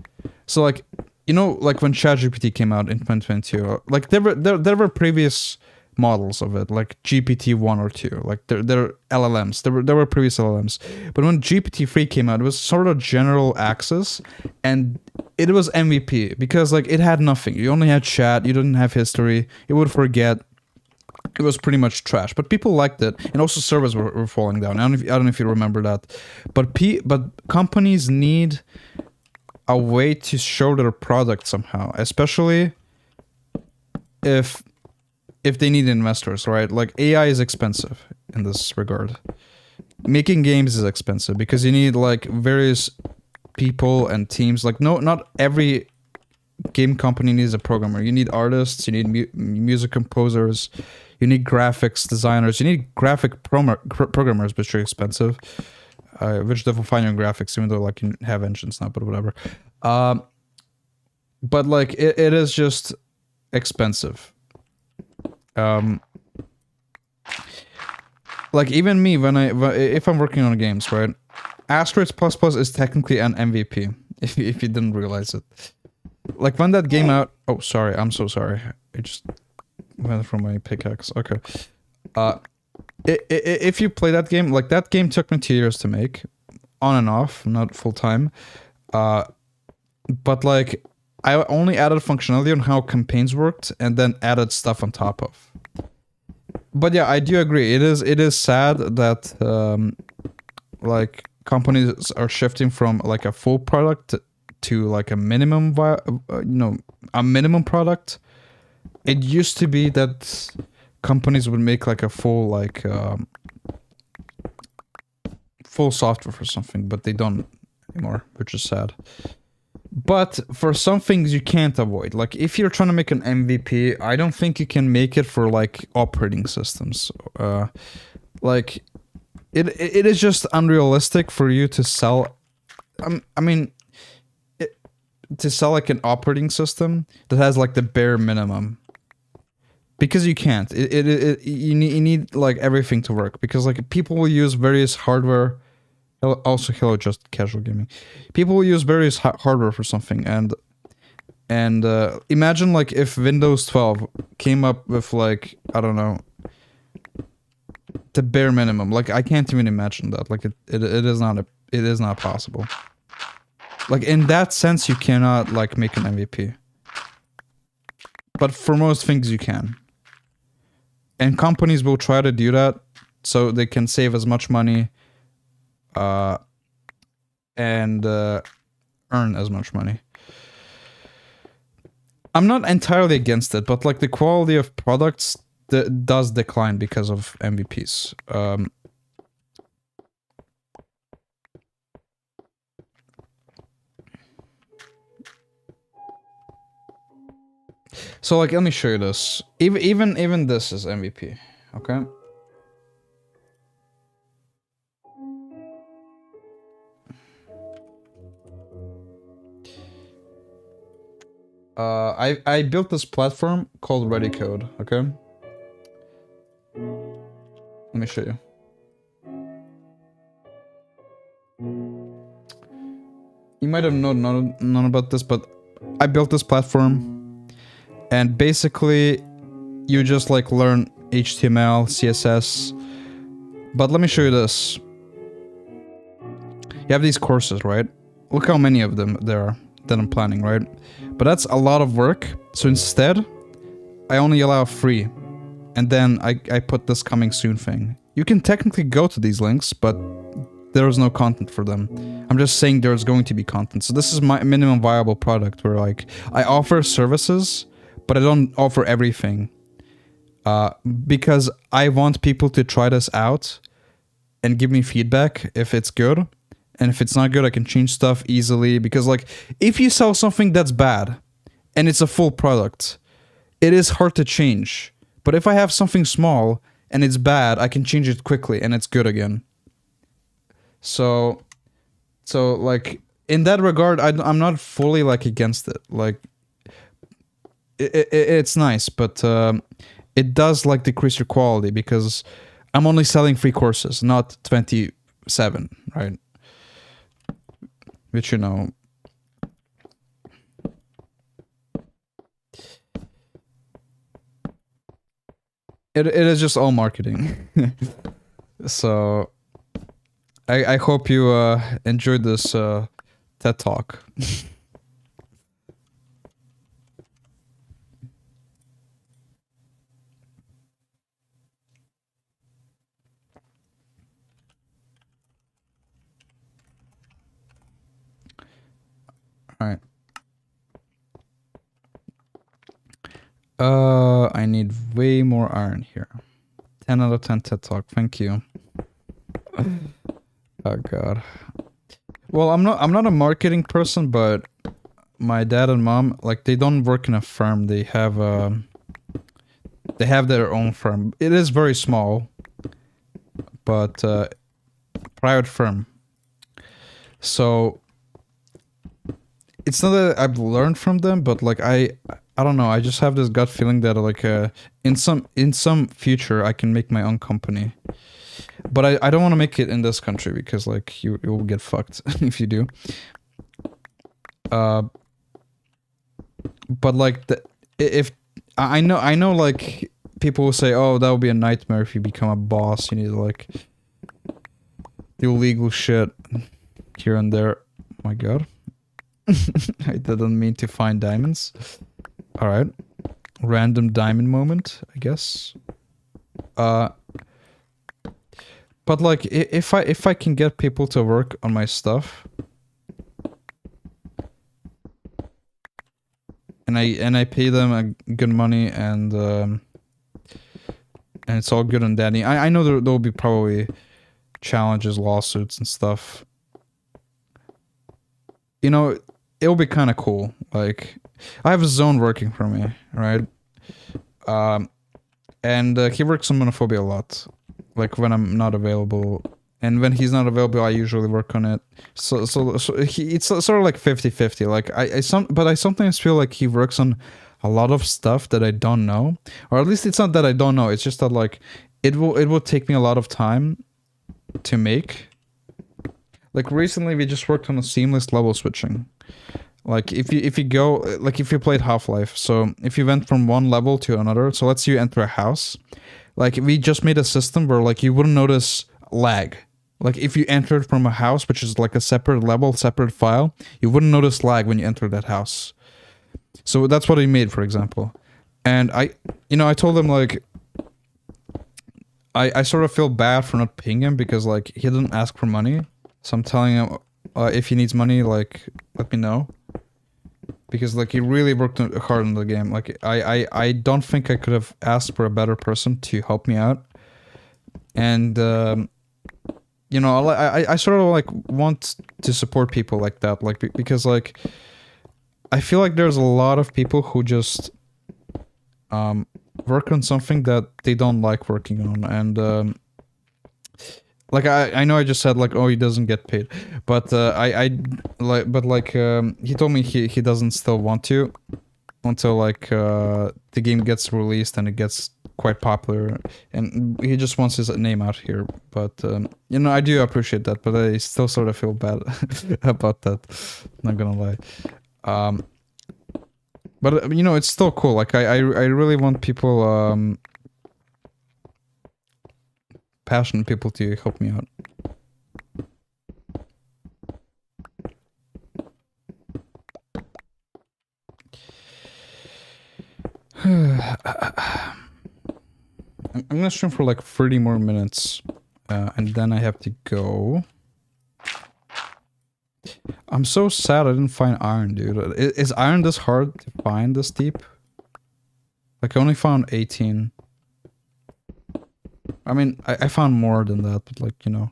So like, you know, like when ChatGPT came out in 2022, like there were previous models of it, like GPT-1 or 2, like they're LLMs. There were previous LLMs. But when GPT-3 came out, it was sort of general access, and it was MVP because like it had nothing. You only had chat, you didn't have history, it would forget. It was pretty much trash, but people liked it, and also servers were falling down. I don't know if you remember that, but companies need a way to show their product somehow, especially if they need investors, right? Like AI is expensive in this regard. Making games is expensive because you need like various people and teams. Like not every game company needs a programmer. You need artists, you need music composers, you need graphics designers, you need graphic programmers, which are expensive, which they'll find in graphics, even though like you have engines now, but whatever. But like it is just expensive. Like even me, if I'm working on games, right? Asteroids Plus Plus is technically an MVP, if you didn't realize it. Like when that game out, oh sorry, I'm so sorry. I just went from my pickaxe. Okay. If you play that game, like that game took me 2 years to make, on and off, not full time. But like I only added functionality on how campaigns worked, and then added stuff on top of. But yeah, I do agree. It is sad that like companies are shifting from like a full product to like a minimum, a minimum product. It used to be that companies would make like a full like full software for something, but they don't anymore, which is sad. But for some things you can't avoid. Like if you're trying to make an MVP, I don't think you can make it for like operating systems. Like it is just unrealistic for you to sell. I mean, to sell like an operating system that has like the bare minimum. Because you can't. You need like everything to work. Because like people will use various hardware. Also, hello, just casual gaming. People will use various hardware for something, and imagine like if Windows 12 came up with like, I don't know, the bare minimum. Like I can't even imagine that. Like it is not possible. Like in that sense, you cannot like make an MVP. But for most things, you can. And companies will try to do that so they can save as much money and earn as much money. I'm not entirely against it, but like the quality of products does decline because of MVPs. So like, let me show you this. Even this is MVP, okay? I built this platform called Ready Code, okay? Let me show you. You might have known about this, but I built this platform, and basically, you just like learn HTML, CSS. But let me show you this. You have these courses, right? Look how many of them there are that I'm planning, right? But that's a lot of work. So instead, I only allow free. And then I put this coming soon thing. You can technically go to these links, but there is no content for them. I'm just saying there's going to be content. So this is my minimum viable product where like I offer services, but I don't offer everything. Because I want people to try this out and give me feedback if it's good. And if it's not good, I can change stuff easily. Because like, if you sell something that's bad and it's a full product, it is hard to change. But if I have something small and it's bad, I can change it quickly and it's good again. So like, in that regard, I'm not fully like against it. Like, it's nice, but it does like decrease your quality because I'm only selling free courses, not 27, right? Which, you know, it is just all marketing. So I hope you enjoyed this TED Talk. Alright. I need way more iron here. 10 out of 10 TED Talk, thank you. Oh god. Well, I'm not a marketing person, but my dad and mom, like, they don't work in a firm. They have their own firm. It is very small, but private firm. So it's not that I've learned from them, but like I don't know. I just have this gut feeling that like in some future I can make my own company. But I don't want to make it in this country because like you will get fucked if you do. But like if I know like people will say, oh, that would be a nightmare if you become a boss. You need to like do illegal shit here and there. Oh my god. I didn't mean to find diamonds. Alright. Random diamond moment, I guess. But like if I can get people to work on my stuff and I pay them a good money and it's all good and dandy. I know there will be probably challenges, lawsuits and stuff. You know, it'll be kind of cool. Like, I have a zone working for me, right? And he works on monophobia a lot. Like when I'm not available, and when he's not available, I usually work on it. So it's sort of like 50-50. Like but I sometimes feel like he works on a lot of stuff that I don't know, or at least it's not that I don't know. It's just that like it will take me a lot of time to make. Like recently, we just worked on a seamless level switching. Like if you go, like if you played Half-Life, so if you went from one level to another, so let's say you enter a house, like we just made a system where like you wouldn't notice lag. Like if you entered from a house, which is like a separate level, separate file, you wouldn't notice lag when you enter that house. So that's what he made, for example. And I told him like, I sort of feel bad for not paying him because like he didn't ask for money. So I'm telling him if he needs money, like let me know. Because like he really worked hard on the game. Like I don't think I could have asked for a better person to help me out. And you know, I sort of like want to support people like that, like because like I feel like there's a lot of people who just work on something that they don't like working on, and like I know I just said like, oh, he doesn't get paid, but he told me he doesn't still want to until like the game gets released and it gets quite popular, and he just wants his name out here. But you know, I do appreciate that, but I still sort of feel bad about that, not gonna lie. But you know, it's still cool. Like I really want people, passionate people, to help me out. I'm gonna stream for like 30 more minutes, and then I have to go. I'm so sad I didn't find iron, dude. Is iron this hard to find, this deep? Like I only found 18. I mean, I found more than that, but like, you know.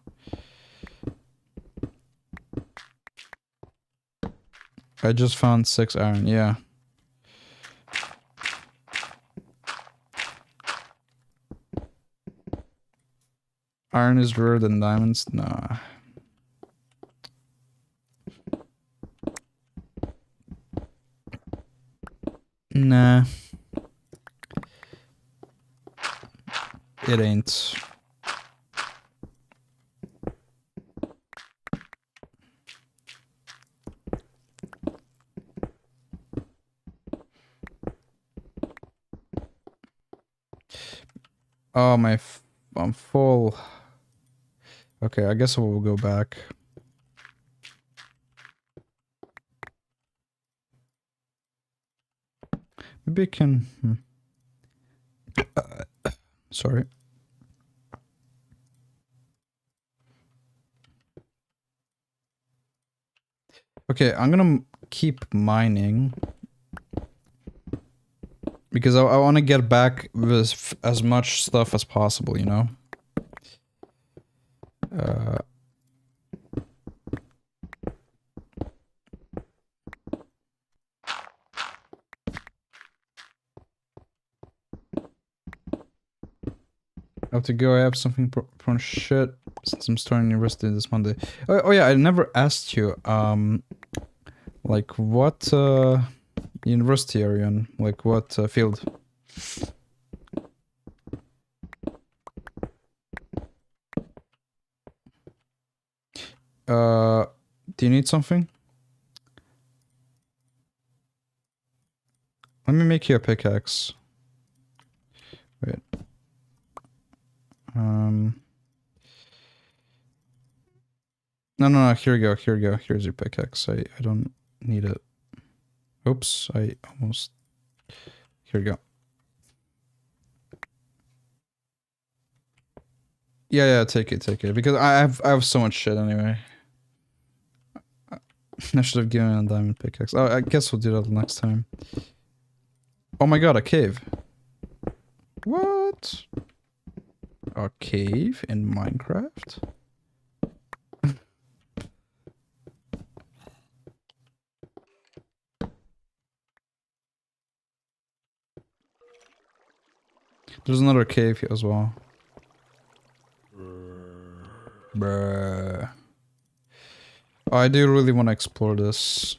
I just found 6 iron, yeah. Iron is rarer than diamonds? Nah. Nah. It ain't. Oh, I'm full. Okay, I guess I will go back. Maybe I can... sorry. Okay, I'm gonna keep mining. Because I want to get back with as much stuff as possible, you know? I have to go. I have something for shit since I'm starting university this Monday. Oh yeah, I never asked you. Like what university are you in? Like what field? Do you need something? Let me make you a pickaxe. Wait. No, here we go, here we go. Here's your pickaxe. I don't need it. Oops, I almost... Here we go. Yeah, take it, because I have so much shit anyway. I should have given a diamond pickaxe. Oh, I guess we'll do that next time. Oh my god, a cave. What? A cave in Minecraft? There's another cave here as well. Bruh. Oh, I do really want to explore this.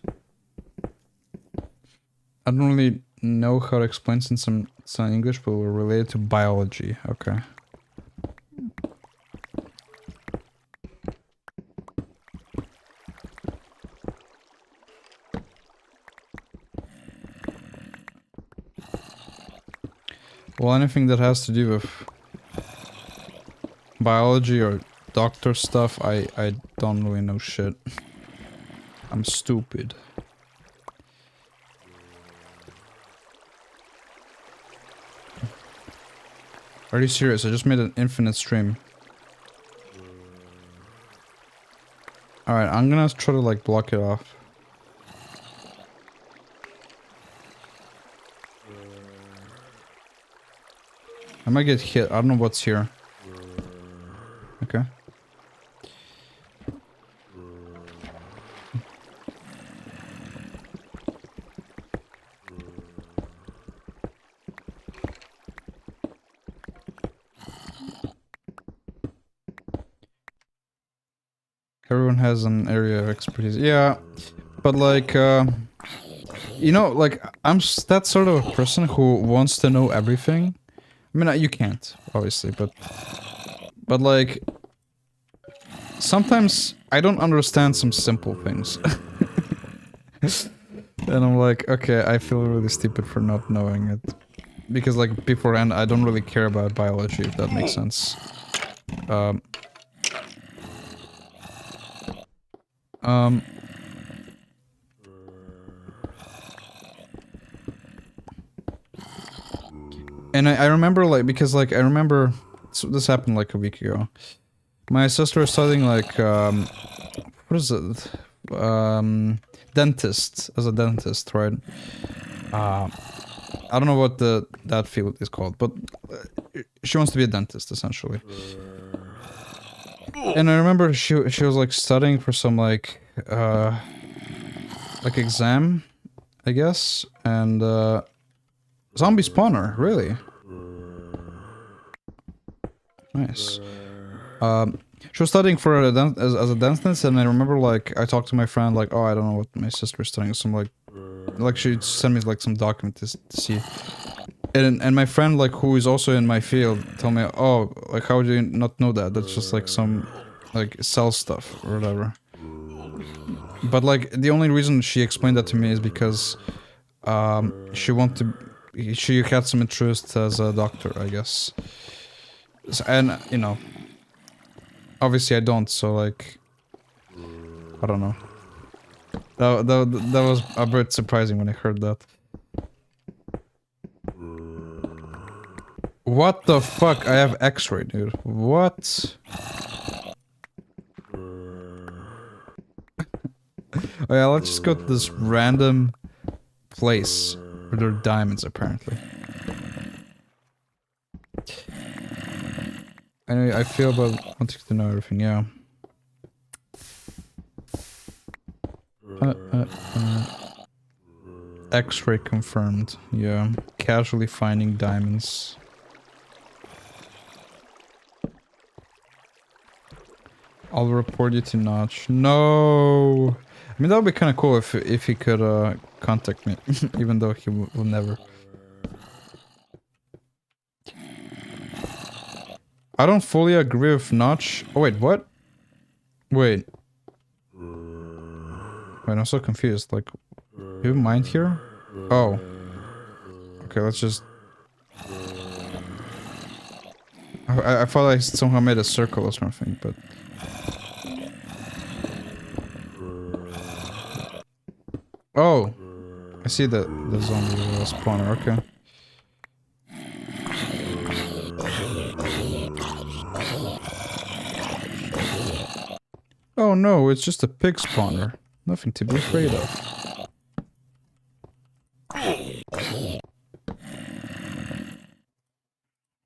I don't really know how to explain since it's not English, but we're related to biology. Okay. Well, anything that has to do with biology or doctor stuff, I don't really know shit. I'm stupid. Are you serious? I just made an infinite stream. Alright, I'm gonna try to like block it off. I might get hit. I don't know what's here. Okay. Everyone has an area of expertise. Yeah, but like, you know, like, I'm that sort of a person who wants to know everything. I mean, you can't, obviously, but like, sometimes I don't understand some simple things. And I'm like, okay, I feel really stupid for not knowing it. Because like, beforehand, I don't really care about biology, if that makes sense. And I remember, like, because, like, I remember... So this happened, like, a week ago. My sister was studying, like, what is it? Dentist. As a dentist, right? I don't know what that field is called, but she wants to be a dentist, essentially. And I remember she was, like, studying for some, like exam, I guess, and, zombie spawner, really? Nice. She was studying for as a dentist, and I remember, like, I talked to my friend, like, oh, I don't know what my sister is studying, some, like, she sent me, like, some document to see. And my friend, like, who is also in my field, told me, oh, like, how do you not know that? That's just, like, some, like, cell stuff, or whatever. But, like, the only reason she explained that to me is because, she had some interest as a doctor, I guess. So, and, you know, obviously I don't, so, like, I don't know. That was a bit surprising when I heard that. What the fuck? I have X-ray, dude. What? Oh yeah, let's just go to this random place where there are diamonds, apparently. Anyway, I feel about wanting to know everything, yeah. X-ray confirmed, yeah. Casually finding diamonds. I'll report you to Notch. No! I mean, that would be kind of cool if he could contact me, even though he will never. I don't fully agree with Notch. Oh wait, what? Wait. Wait, I'm so confused. Like, do you mind here? Oh. Okay, let's just... I thought I somehow made a circle or something, but... Oh! I see the zombie spawner, okay. Oh no, it's just a pig spawner. Nothing to be afraid of.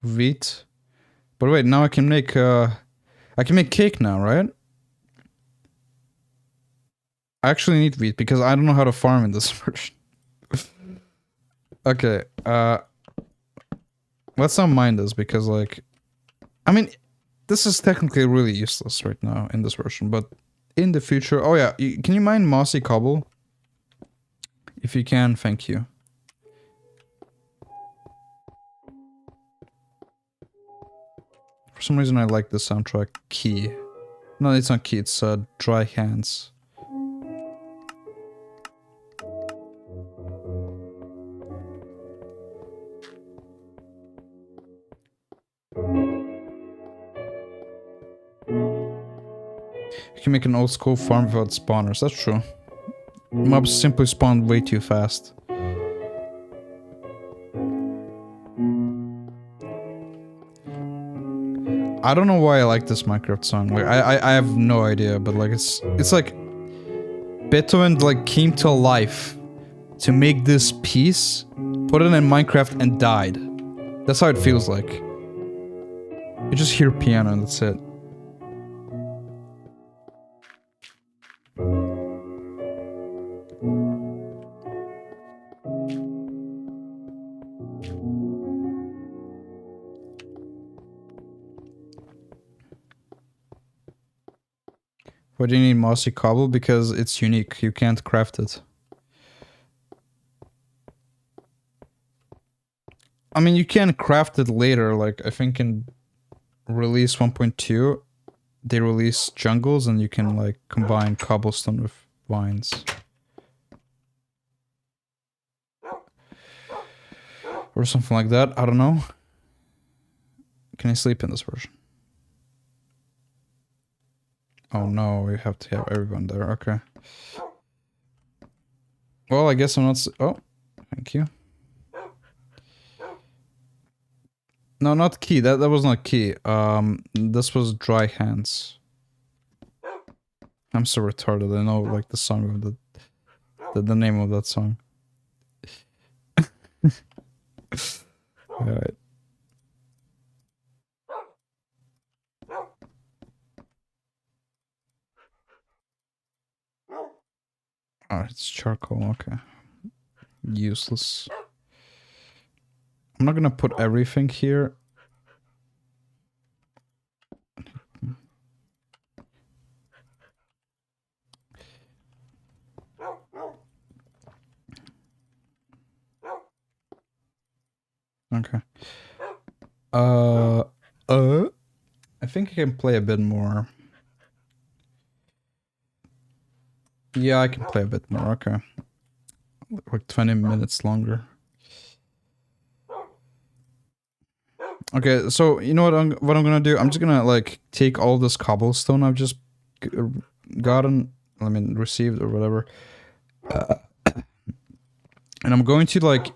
Wheat. But wait, now I can make cake now, right? I actually need wheat because I don't know how to farm in this version. Okay, Let's not mind this because, like, I mean, this is technically really useless right now in this version, but in the future... Oh yeah, can you mine mossy cobble? If you can, thank you. For some reason I like the soundtrack key. No, it's not key, it's Dry Hands. You can make an old school farm without spawners, that's true. Mobs simply spawn way too fast. I don't know why I like this Minecraft song. Like I have no idea, but like it's like Beethoven like came to life to make this piece, put it in Minecraft and died. That's how it feels like. You just hear piano and that's it. Why do you need mossy cobble? Because it's unique. You can't craft it. I mean, you can craft it later. Like, I think in release 1.2, they release jungles and you can, like, combine cobblestone with vines. Or something like that. I don't know. Can I sleep in this version? Oh no, we have to have everyone there. Okay. Well, I guess I'm not... Oh, thank you. No, not key. That was not key. This was Dry Hands. I'm so retarded. I know, like, the song of the name of that song. Alright. Oh, it's charcoal, okay. Useless. I'm not gonna put everything here. Okay. I think I can play a bit more. Yeah, I can play a bit more, okay. Like 20 minutes longer. Okay, so you know what I'm gonna do? I'm just gonna like take all this cobblestone I've just gotten, I mean received or whatever, and I'm going to like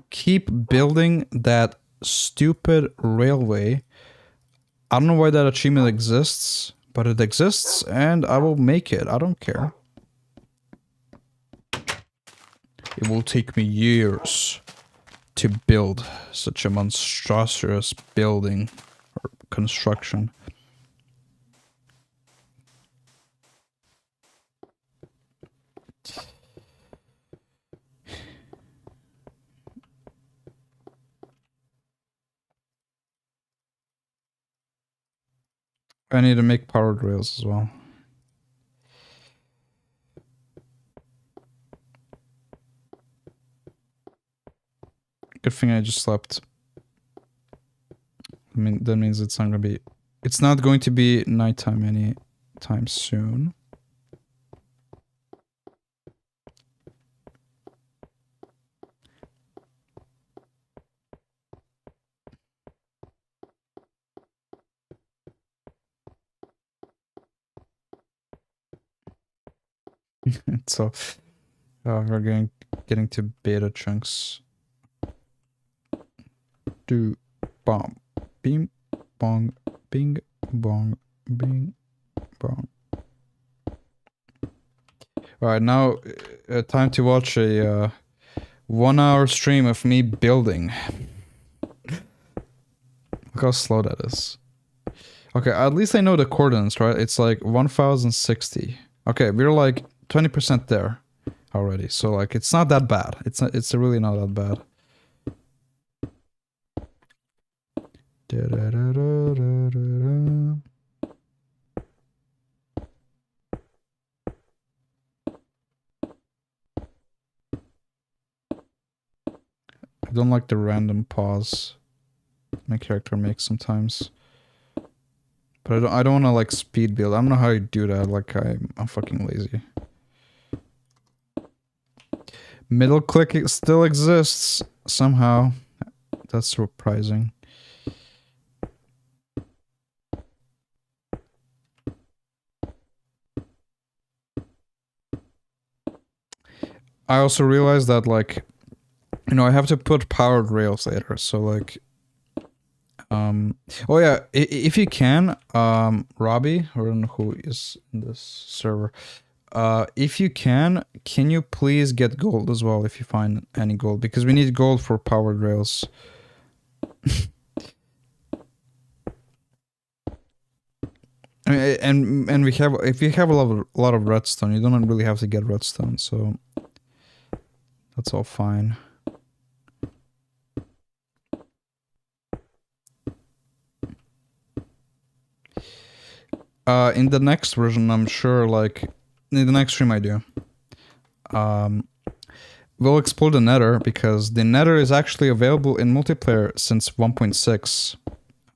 keep building that stupid railway. I don't know why that achievement exists, but it exists, and I will make it. I don't care. It will take me years to build such a monstrous building or construction. I need to make powered rails as well. Good thing I just slept. I mean, that means it's not going to be nighttime anytime soon. So, we're getting to beta chunks. Do bomb, bing, bong, bing, bong, bing, bong. Alright, now time to watch a 1 hour stream of me building. Look how slow that is. Okay, at least I know the coordinates, right? It's like 1060. Okay, we're like 20% there already, so like it's not that bad. It's really not that bad. Da-da-da-da-da-da-da. I don't like the random pause my character makes sometimes. But I don't want to like speed build. I don't know how you do that. Like I'm fucking lazy. Middle click still exists somehow. That's surprising. I also realized that like, you know, I have to put powered rails later. So like, oh yeah, if you can, Robbie, I don't know who is in this server. If you can you please get gold as well if you find any gold, because we need gold for powered rails. and we have, if you have a lot of redstone, you don't really have to get redstone, so that's all fine. In the next version, I'm sure, like in the next stream I do, we'll explore the Nether, because the Nether is actually available in multiplayer since 1.6.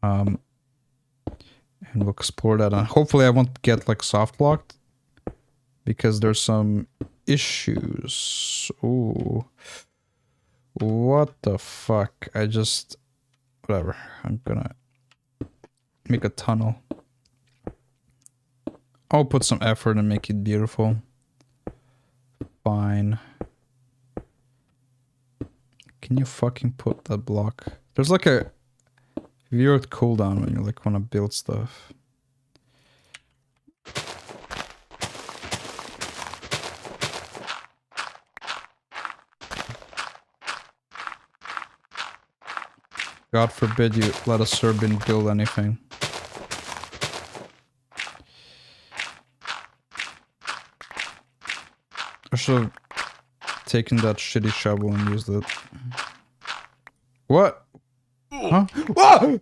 And we'll explore that, and hopefully I won't get like soft locked, because there's some issues. Ooh. What the fuck? I just... whatever. I'm gonna make a tunnel. I'll put some effort and make it beautiful. Fine. Can you fucking put that block? There's like a weird cooldown when you like want to build stuff. God forbid you let a Serbian build anything. I should have taken that shitty shovel and used it. What? Huh? What?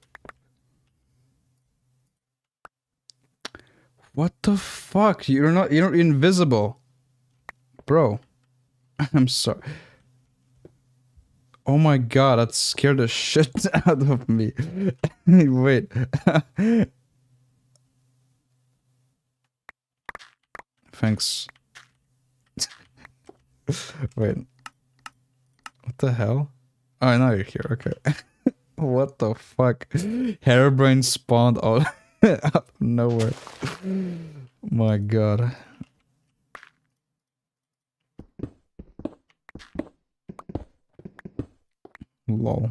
What the fuck? You're invisible. Bro. I'm sorry. Oh my god, that scared the shit out of me. Wait. Thanks. Wait. What the hell? Oh, now you're here. Okay. What the fuck? Hairbrain spawned out, out of nowhere. My god. Lol.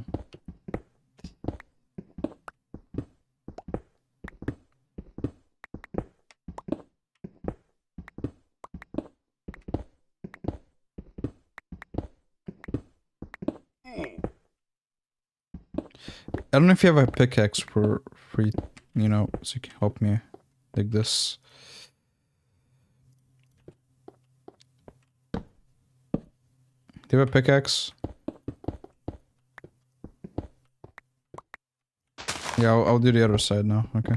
I don't know if you have a pickaxe for free, you know, so you can help me like this. Do you have a pickaxe? Yeah, I'll do the other side now, okay.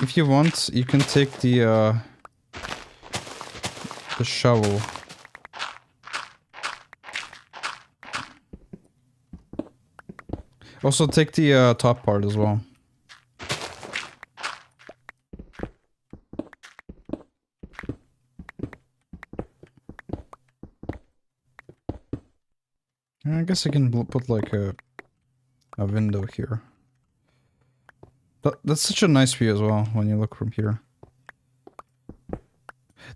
If you want, you can take the shovel. Also take the top part as well. I guess I can put like a window here. That's such a nice view as well when you look from here.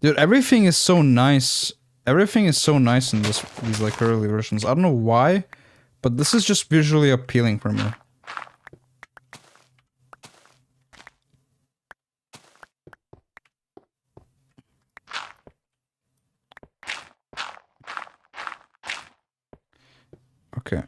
Dude, everything is so nice. Everything is so nice in these like early versions. I don't know why, but this is just visually appealing for me. Okay.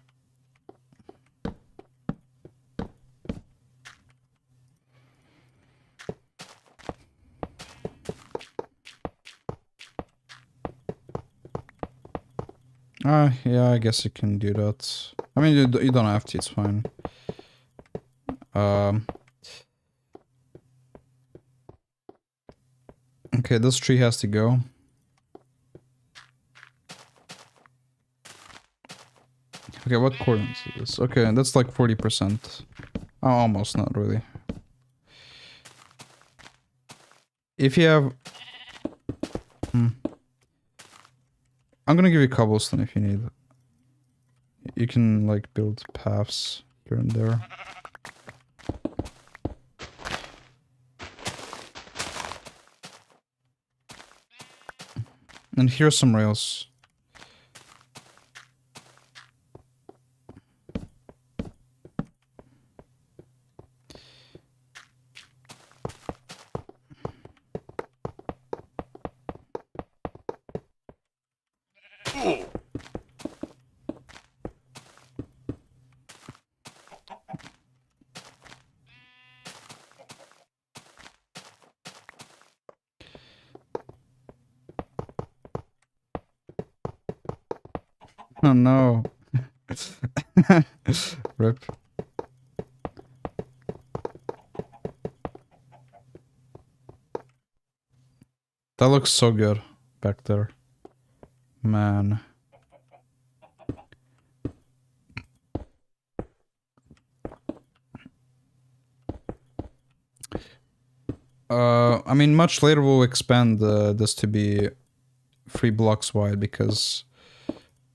Yeah, I guess you can do that. I mean, you don't have to, it's fine. Okay, this tree has to go. Okay, what coordinates is this? Okay, that's like 40%. Oh, almost, not really. If you have... I'm gonna give you cobblestone if you need. You can, like, build paths here and there. And here's some rails. Oh no. Rip. That looks so good back there. Man. I mean, much later we'll expand this to be 3 blocks wide because,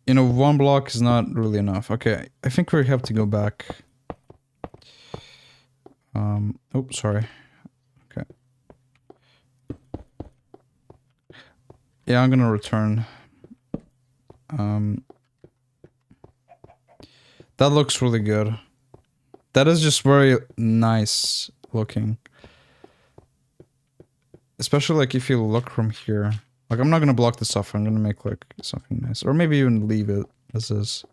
you know, 1 block is not really enough. Okay, I think we have to go back. Oh, sorry. Okay. Yeah, I'm gonna return. That looks really good. That is just very nice looking. Especially like if you look from here. Like I'm not gonna block this off, I'm gonna make like something nice. Or maybe even leave it as is.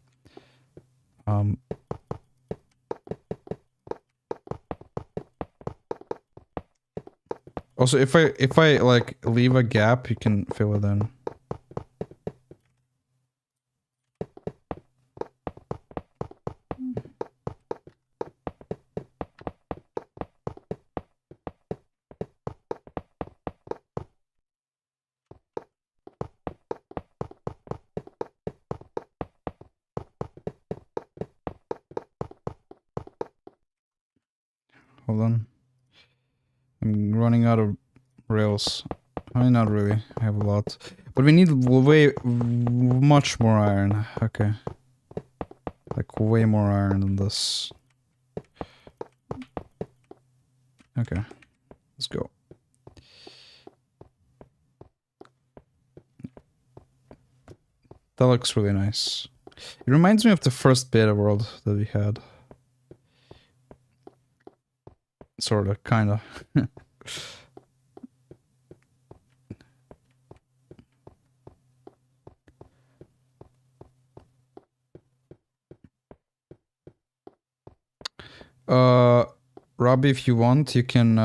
Also if I like leave a gap, you can fill it in. Hold on. I'm running out of rails. I mean, not really. I have a lot. But we need much more iron. Okay. Like, way more iron than this. Okay. Let's go. That looks really nice. It reminds me of the first beta world that we had. Sorta, kinda. Robbie, if you want, you can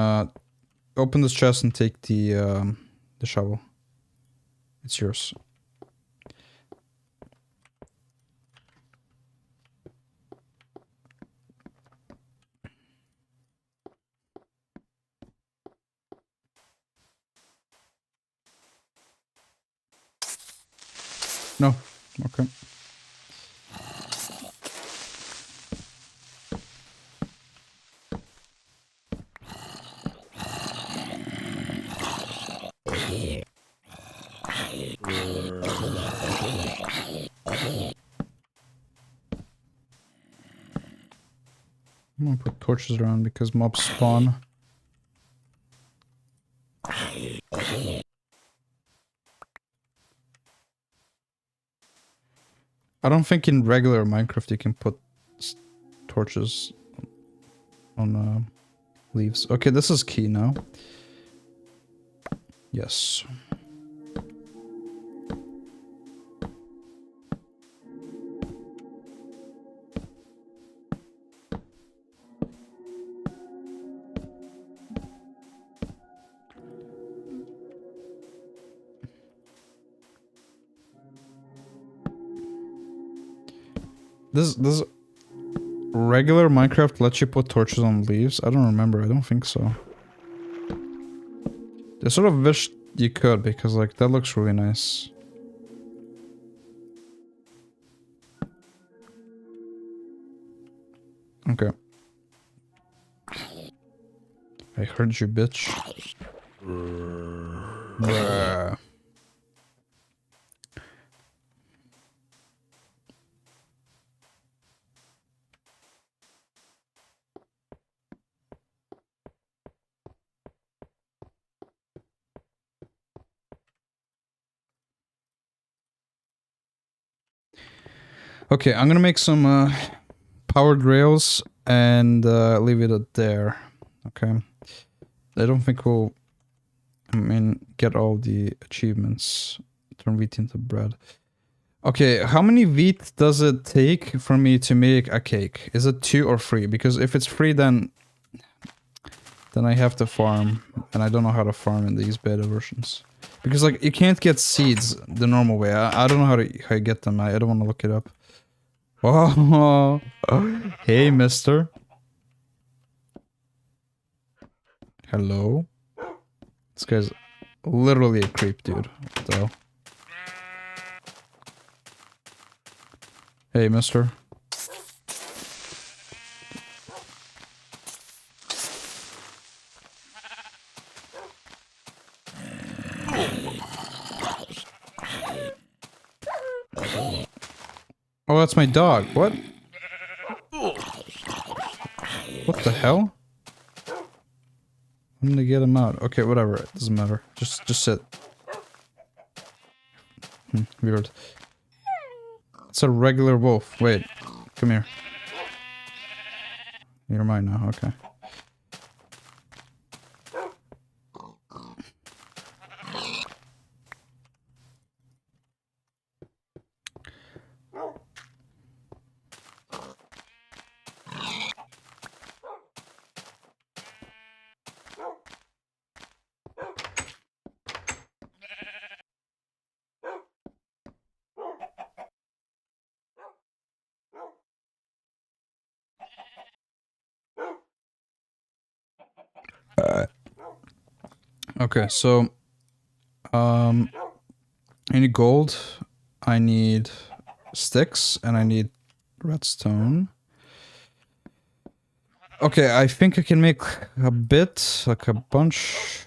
open this chest and take the shovel. It's yours. No. Okay. I'm gonna put torches around because mobs spawn. I don't think in regular Minecraft you can put torches on leaves. Okay, this is key now. Yes. This regular Minecraft lets you put torches on leaves? I don't remember. I don't think so. I sort of wish you could, because like that looks really nice. Okay. I heard you, bitch. Bruh. Okay, I'm gonna make some powered rails and leave it at there. Okay. I don't think we'll, I mean, get all the achievements. Turn wheat into bread. Okay, how many wheat does it take for me to make a cake? Is it 2 or 3? Because if it's 3, then I have to farm, and I don't know how to farm in these beta versions. Because like you can't get seeds the normal way. I don't know how you get them. I don't want to look it up. Oh, hey, mister. Hello? This guy's literally a creep, dude. What the hell? Hey, mister. Oh, that's my dog. What? What the hell? I'm gonna get him out. Okay, whatever. It doesn't matter. Just sit. Weird. It's a regular wolf. Wait. Come here. You're mine now. Okay. Okay, so I need gold, I need sticks, and I need redstone. Okay, I think I can make a bit, like a bunch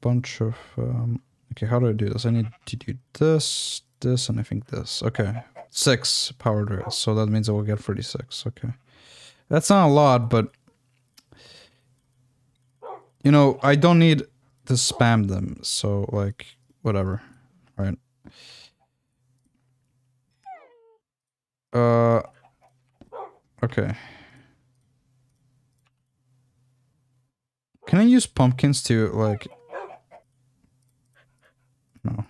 of, okay, how do I do this? I need to do this, this, and I think this. Okay, 6 powered rails, so that means I will get 36, okay. That's not a lot, but, you know, I don't need to spam them, so, like, whatever, right? Okay. Can I use pumpkins to, like... No.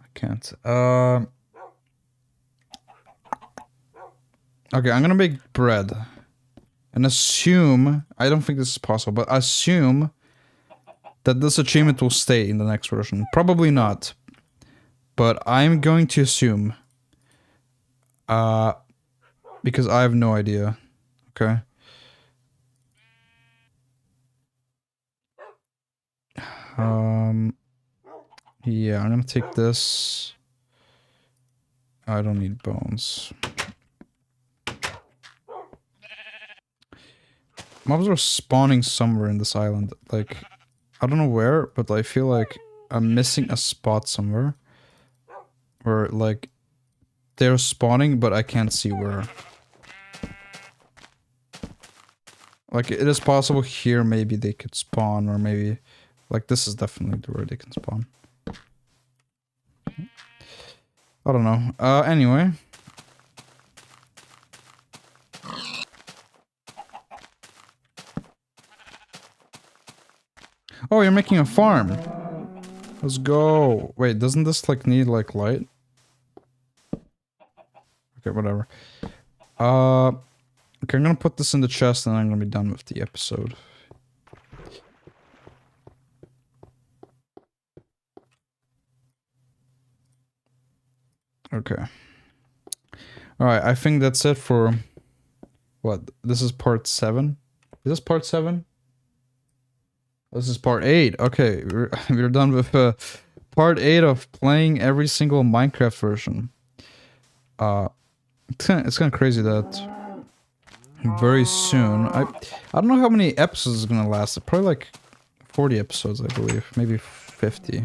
I can't. Okay, I'm gonna make bread. And assume... I don't think this is possible, but assume that this achievement will stay in the next version. Probably not. But I'm going to assume. Because I have no idea. Okay. Yeah, I'm gonna take this. I don't need bones. Mobs are spawning somewhere in this island. Like, I don't know where, but I feel like I'm missing a spot somewhere. Where, like, they're spawning, but I can't see where. Like, it is possible here maybe they could spawn, or maybe... Like, this is definitely where they can spawn. I don't know. Anyway. Oh, you're making a farm. Let's go. Wait, doesn't this, like, need, like, light? Okay, whatever. Okay, I'm gonna put this in the chest and I'm gonna be done with the episode. Okay. Alright, I think that's it for... What? This is part 7? Is this part 7? This is part 8. Okay, we're done with part 8 of playing every single Minecraft version. It's kind of crazy that very soon... I don't know how many episodes it's gonna last. Probably like 40 episodes, I believe. Maybe 50.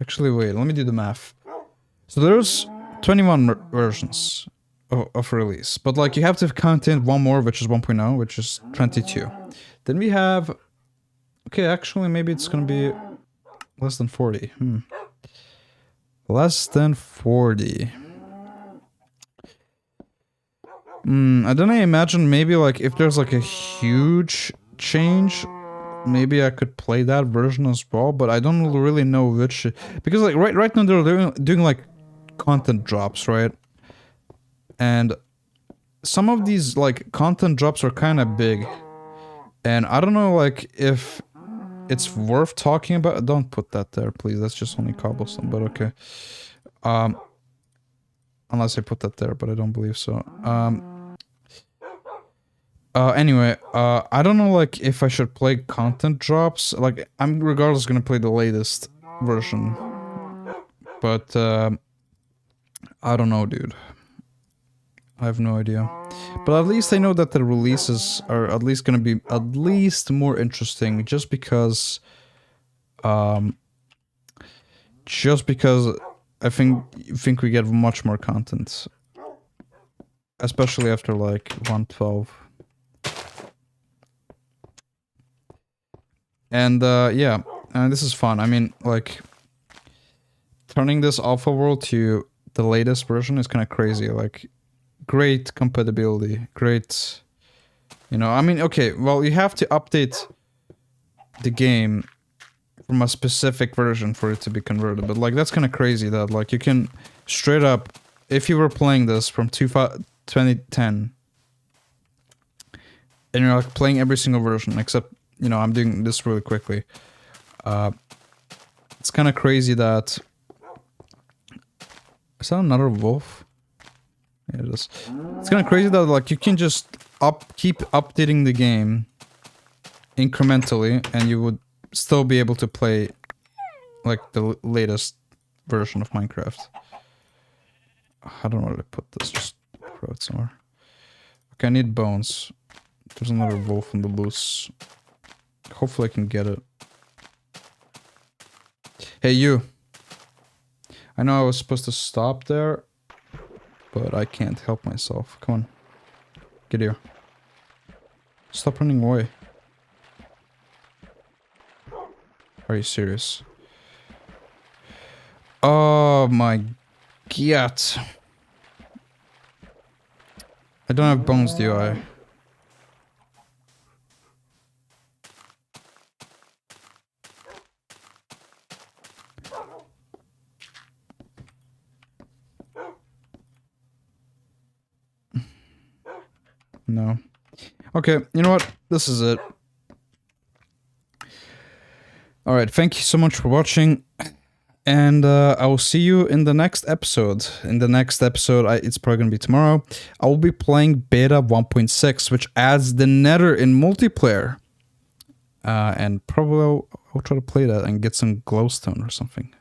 Actually, wait, let me do the math. So there's 21 versions of release, but like you have to count in one more, which is 1.0, which is 22. Then we have... Okay, actually, maybe it's gonna be less than 40. Less than 40. I don't know, imagine maybe like if there's like a huge change, maybe I could play that version as well, but I don't really know which, because like right now they're doing like content drops, right? And some of these like content drops are kind of big, and I don't know like if it's worth talking about. Don't put that there, please. That's just only cobblestone, but okay. Unless I put that there, but I don't believe so. Anyway, I don't know like if I should play content drops. Like I'm regardless gonna play the latest version, but I don't know, dude. I have no idea. But at least I know that the releases are at least gonna be at least more interesting, just because I think we get much more content, especially after like 1.12. And yeah, and this is fun. I mean, like turning this alpha world to the latest version is kind of crazy. Like, great compatibility, great, you know, I mean, okay, well, you have to update the game from a specific version for it to be converted, but like, that's kind of crazy that like you can straight up, if you were playing this from 2010, and you're like playing every single version, except, you know, I'm doing this really quickly, it's kind of crazy that... Is that another wolf? Yeah, it is. It's kind of crazy that like you can just keep updating the game incrementally, and you would still be able to play like the latest version of Minecraft. I don't know where to put this. Just throw it somewhere. Okay, I need bones. There's another wolf on the loose. Hopefully I can get it. Hey, you. I know I was supposed to stop there, but I can't help myself. Come on. Get here. Stop running away. Are you serious? Oh my god. I don't have bones, do I? No. Okay, you know what? This is it. Alright, thank you so much for watching. And I will see you in the next episode. In the next episode, it's probably going to be tomorrow. I will be playing Beta 1.6, which adds the Nether in multiplayer. And probably I'll try to play that and get some glowstone or something.